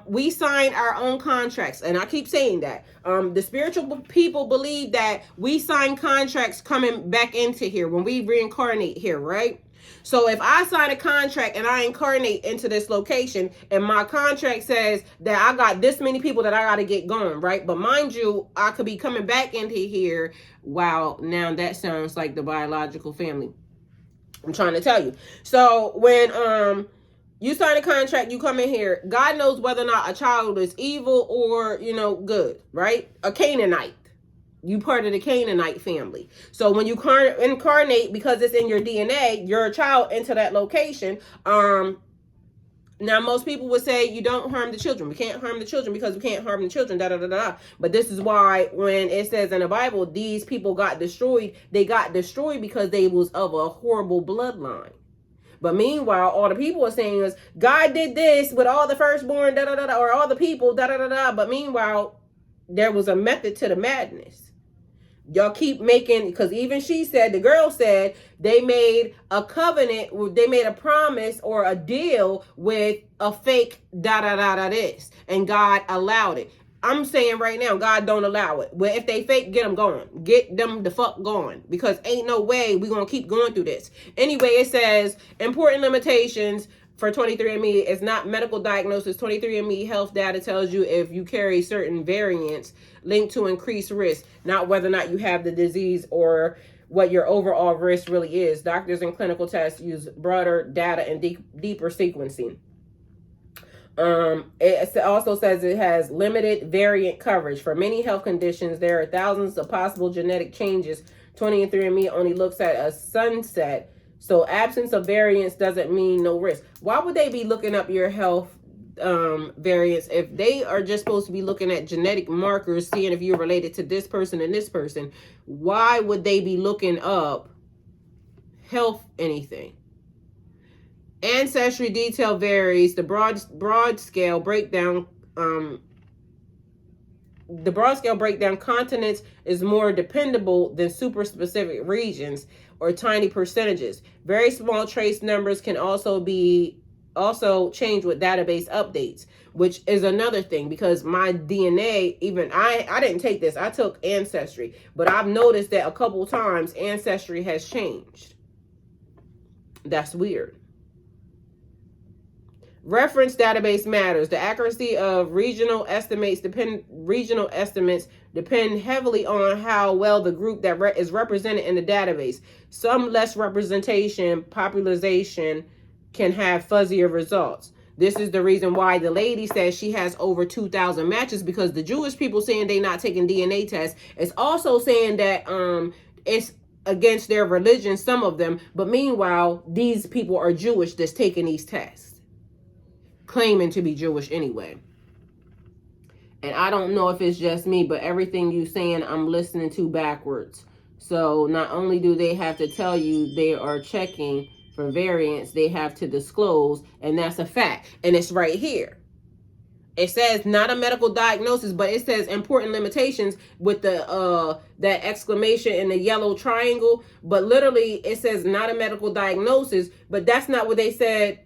we sign our own contracts, and I keep saying that. The spiritual people believe that we sign contracts coming back into here when we reincarnate here, right? So if I sign a contract and I incarnate into this location and my contract says that I got this many people that I got to get going, right? But mind you, I could be coming back into here. Wow, now that sounds like the biological family. I'm trying to tell you. So when you sign a contract, you come in here, God knows whether or not a child is evil or, good, right? A Canaanite. You part of the Canaanite family. So when you incarnate, because it's in your DNA, you're a child into that location. Now most people would say you don't harm the children. We can't harm the children because we can't harm the children. Da da da da. But this is why when it says in the Bible, these people got destroyed. They got destroyed because they was of a horrible bloodline. But meanwhile, all the people are saying is God did this with all the firstborn, da da da, or all the people, da da da da. But meanwhile, there was a method to the madness. Y'all keep making, because even the girl said they made a covenant, they made a promise or a deal with a fake da da da da this, and God allowed it. I'm saying right now, God don't allow it. Well, if they fake, get them going. Get them the fuck going, because ain't no way we gonna keep going through this. Anyway, it says important limitations for 23andMe is not medical diagnosis. 23andMe health data tells you if you carry certain variants linked to increased risk, not whether or not you have the disease or what your overall risk really is. Doctors and clinical tests use broader data and deeper sequencing. It also says it has limited variant coverage. For many health conditions, there are thousands of possible genetic changes. 23andMe only looks at a subset. So absence of variants doesn't mean no risk. Why would they be looking up your health variants if they are just supposed to be looking at genetic markers, seeing if you're related to this person and this person? Why would they be looking up health anything? Ancestry detail varies. The broad scale breakdown continents is more dependable than super specific regions or tiny percentages. Very small trace numbers can also change with database updates, which is another thing, because my DNA, even I didn't take this, I took Ancestry, but I've noticed that a couple times Ancestry has changed. That's weird. Reference database matters. The accuracy of regional estimates depend heavily on how well the group that is represented in the database. Some less representation, popularization can have fuzzier results. This is the reason why the lady says she has over 2,000 matches, because the Jewish people saying they not taking DNA tests. It's also saying that it's against their religion, some of them, but meanwhile, these people are Jewish that's taking these tests. claiming to be Jewish anyway. And I don't know if it's just me, but everything you saying, I'm listening to backwards. So not only do they have to tell you they are checking for variants, they have to disclose, and that's a fact. And it's right here. It says not a medical diagnosis, but it says important limitations with the that exclamation in the yellow triangle. But literally, it says not a medical diagnosis, but that's not what they said.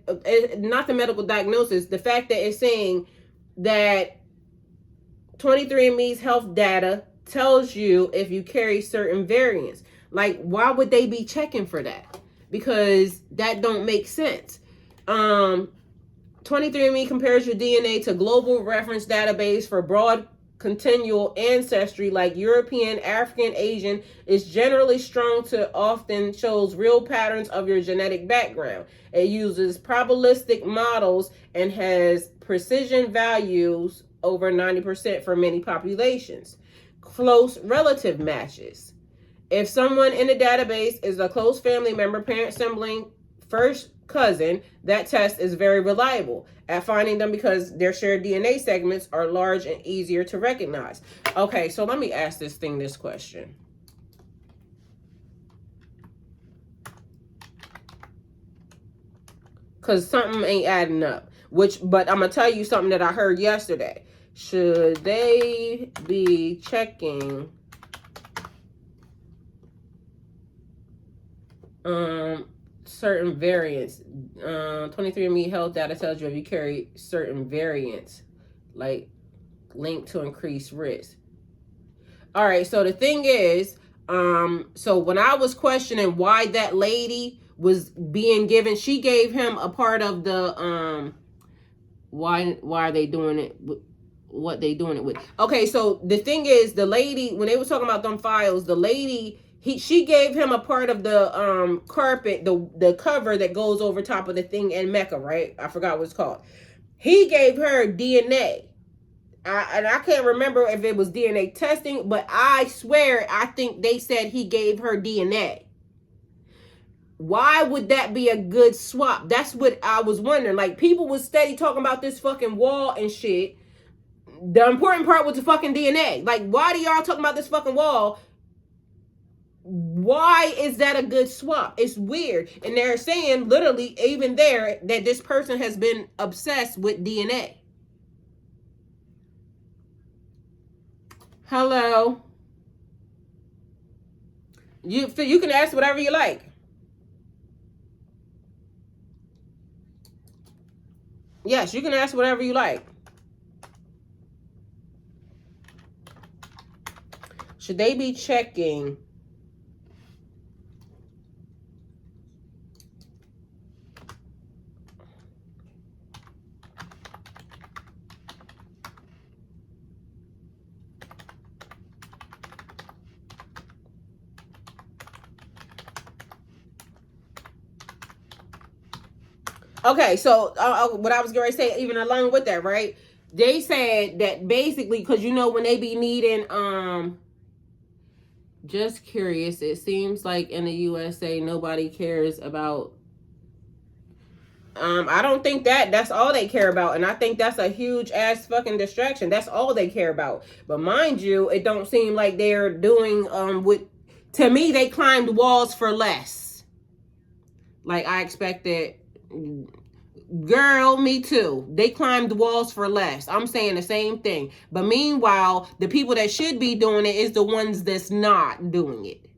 Not the medical diagnosis. The fact that it's saying that 23andMe's health data tells you if you carry certain variants. Like, why would they be checking for that? Because that don't make sense. 23andMe compares your DNA to global reference database for broad continual ancestry like European, African, Asian. Is generally strong to often shows real patterns of your genetic background. It uses probabilistic models and has precision values over 90% for many populations. Close relative matches. If someone in the database is a close family member, parent, sibling, first cousin, that test is very reliable at finding them because their shared DNA segments are large and easier to recognize. Okay, so let me ask this question. Because something ain't adding up. But I'm going to tell you something that I heard yesterday. Should they be checking certain variants? 23andMe health data tells you if you carry certain variants, like linked to increased risk. All right, so the thing is, so when I was questioning why that lady was being given, she gave him a part of the why are they doing it? What they doing it with? Okay, so the thing is, the lady, when they were talking about them files, the lady, she gave him a part of the carpet, the cover that goes over top of the thing in Mecca, right? I forgot what it's called. He gave her DNA. And I can't remember if it was DNA testing, but I swear I think they said he gave her DNA. Why would that be a good swap? That's what I was wondering. Like, people was steady talking about this fucking wall and shit. The important part was the fucking DNA. Like, why do y'all talking about this fucking wall? Why is that a good swap? It's weird. And they're saying, literally, even there, that this person has been obsessed with DNA. Hello. You can ask whatever you like. Yes, you can ask whatever you like. Should they be checking Okay, so what I was going to say, even along with that, right? They said that basically, because you know when they be needing, just curious, it seems like in the USA nobody cares about. I don't think that's all they care about, and I think that's a huge ass fucking distraction. That's all they care about. But mind you, it don't seem like they're doing to me, they climbed walls for less. Like I expected. Girl, me too. They climbed walls for less. I'm saying the same thing. But meanwhile, the people that should be doing it is the ones that's not doing it.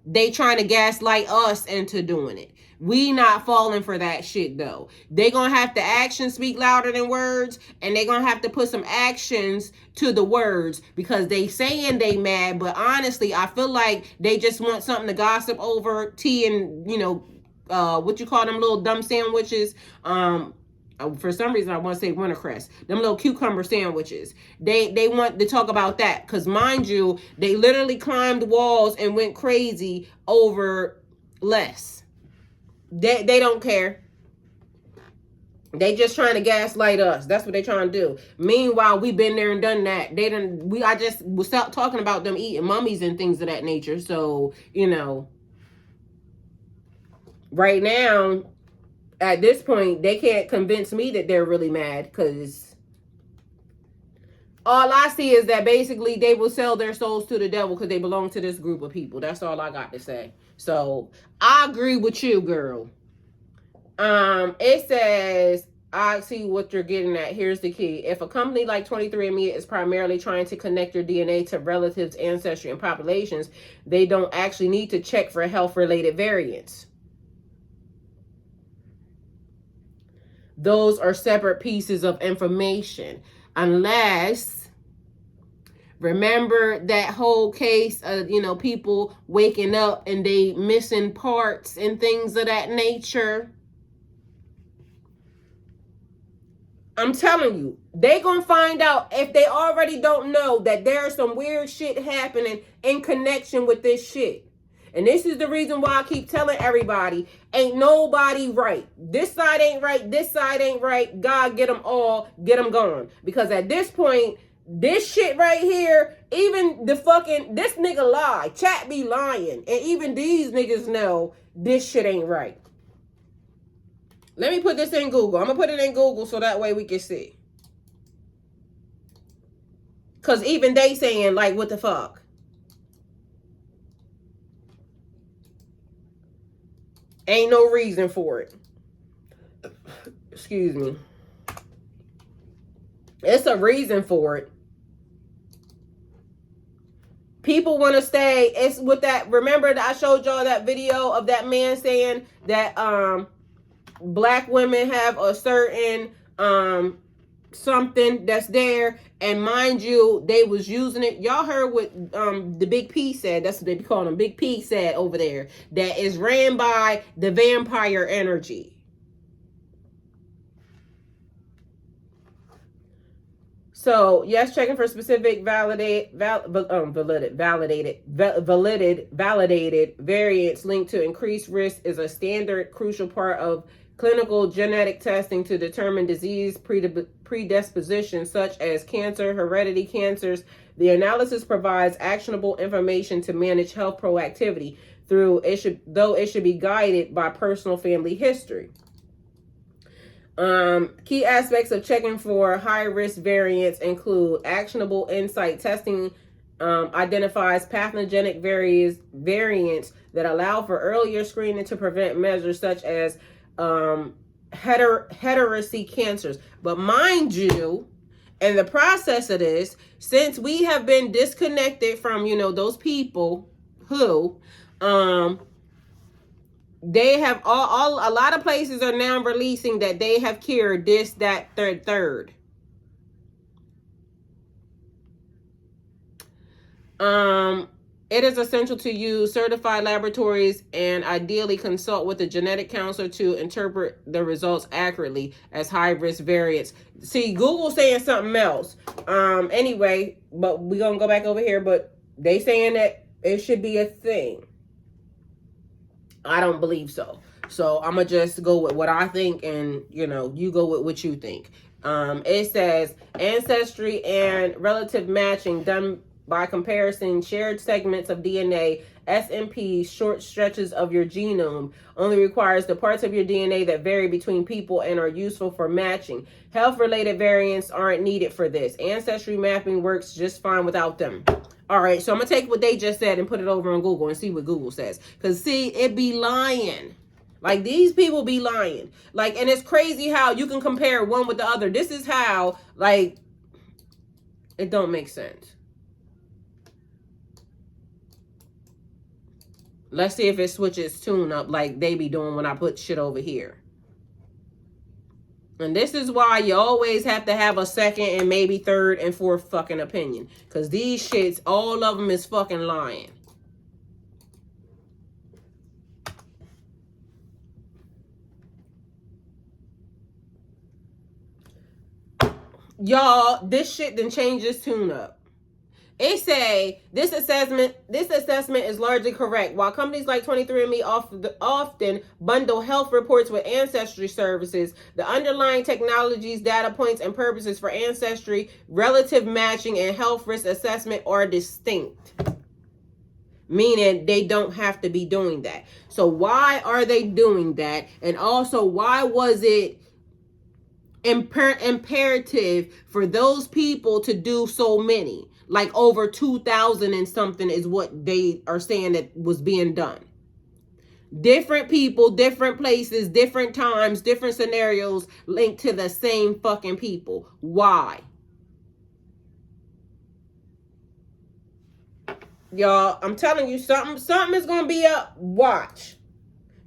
They trying to gaslight us into doing it. We not falling for that shit though. They gonna have to actions speak louder than words, and they gonna have to put some actions to the words, because they saying they mad, but honestly, I feel like they just want something to gossip over, tea and, you know, what you call them little dumb sandwiches? For some reason I want to say wintercress. Them little cucumber sandwiches. They want to talk about that, because mind you, they literally climbed walls and went crazy over less. They don't care. They just trying to gaslight us. That's what they trying to do. Meanwhile, we've been there and done that. I just was talking about them eating mummies and things of that nature. So, you know, right now, at this point, they can't convince me that they're really mad, because all I see is that basically they will sell their souls to the devil because they belong to this group of people. That's all I got to say. So I agree with you, girl. It says, I see what you're getting at. Here's the key. If a company like 23andMe is primarily trying to connect your DNA to relatives, ancestry, and populations, they don't actually need to check for health-related variants. Those are separate pieces of information. Unless, remember that whole case of, people waking up and they missing parts and things of that nature. I'm telling you, they gonna find out, if they already don't know, that there's some weird shit happening in connection with this shit. And this is the reason why I keep telling everybody, ain't nobody right. This side ain't right, this side ain't right. God, get them all, get them gone. Because at this point, this shit right here, even this nigga lie. Chat be lying. And even these niggas know this shit ain't right. Let me put this in Google. I'm going to put it in Google so that way we can see. Because even they saying, like, what the fuck? Ain't no reason for it. Excuse me. It's a reason for it. People want to stay. It's with that. Remember that I showed y'all that video of that man saying that black women have a certain something that's there, and mind you, they was using it. Y'all heard what the Big P said. That's what they call him. Big P said over there, that is ran by the vampire energy. So yes, checking for specific validated variants linked to increased risk is a standard crucial part of clinical genetic testing to determine disease predisposition such as cancer, hereditary cancers. The analysis provides actionable information to manage health proactivity though it should be guided by personal family history. Key aspects of checking for high-risk variants include actionable insight testing, identifies pathogenic variants that allow for earlier screening to prevent measures such as hereditary cancers. But mind you, in the process of this, since we have been disconnected from, those people who, they have a lot of places are now releasing that they have cured this, that, third. It is essential to use certified laboratories and ideally consult with a genetic counselor to interpret the results accurately as high-risk variants. See, Google saying something else. Anyway, but we're going to go back over here, but they saying that it should be a thing. I don't believe so. So I'm going to just go with what I think, and, you go with what you think. It says ancestry and relative matching done by comparison shared segments of DNA, SNPs, short stretches of your genome, only requires the parts of your DNA that vary between people and are useful for matching. Health-related variants aren't needed for this. Ancestry mapping works just fine without them. All right, so I'm going to take what they just said and put it over on Google and see what Google says. Because, see, it be lying. Like, these people be lying. Like, and it's crazy how you can compare one with the other. This is how, like, it don't make sense. Let's see if it switches tune up like they be doing when I put shit over here. And this is why you always have to have a second and maybe third and fourth fucking opinion. Because these shits, all of them is fucking lying. Y'all, this shit done changed this tune up. It say this assessment is largely correct. While companies like 23andMe often bundle health reports with ancestry services, the underlying technologies, data points, and purposes for ancestry, relative matching, and health risk assessment are distinct. meaning they don't have to be doing that. So why are they doing that? And also, why was it imperative for those people to do so many? Like over 2,000 and something is what they are saying that was being done. Different people, different places, different times, different scenarios linked to the same fucking people. Why? Y'all, I'm telling you, something is gonna be up. Watch.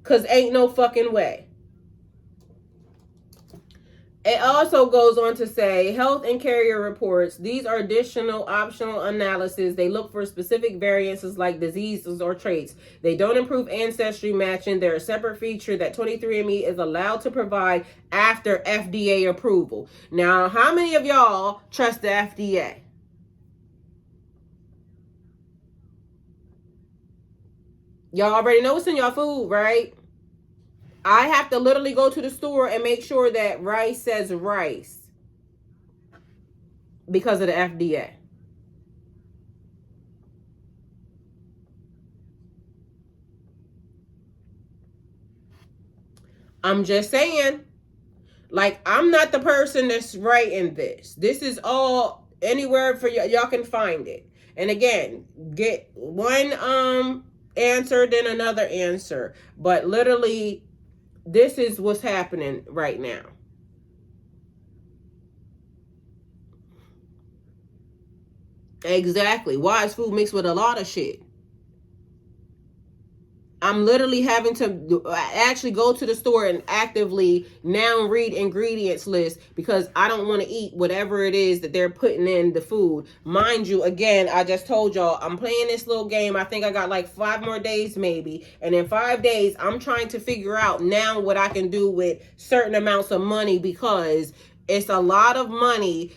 Cause ain't no fucking way. It also goes on to say, health and carrier reports. These are additional optional analysis. They look for specific variances like diseases or traits. They don't improve ancestry matching. They're a separate feature that 23andMe is allowed to provide after FDA approval. Now, how many of y'all trust the FDA? Y'all already know what's in your food, right? I have to literally go to the store and make sure that rice says rice because of the FDA. I'm just saying, like, I'm not the person that's writing this. This is all anywhere for y'all can find it. And again, get one answer, then another answer. But literally, this is what's happening right now. Exactly. Why is food mixed with a lot of shit? I'm literally having to actually go to the store and actively now read ingredients list because I don't want to eat whatever it is that they're putting in the food. Mind you, again, I just told y'all I'm playing this little game. I think I got like 5 more days maybe. And in 5 days, I'm trying to figure out now what I can do with certain amounts of money because it's a lot of money.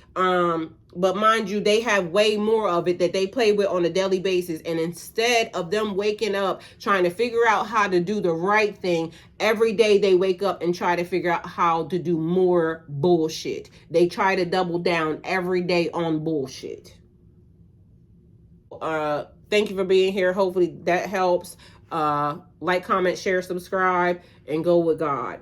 But mind you, they have way more of it that they play with on a daily basis. And instead of them waking up trying to figure out how to do the right thing, every day they wake up and try to figure out how to do more bullshit. They try to double down every day on bullshit. Thank you for being here. Hopefully that helps. Like, comment, share, subscribe, and go with God.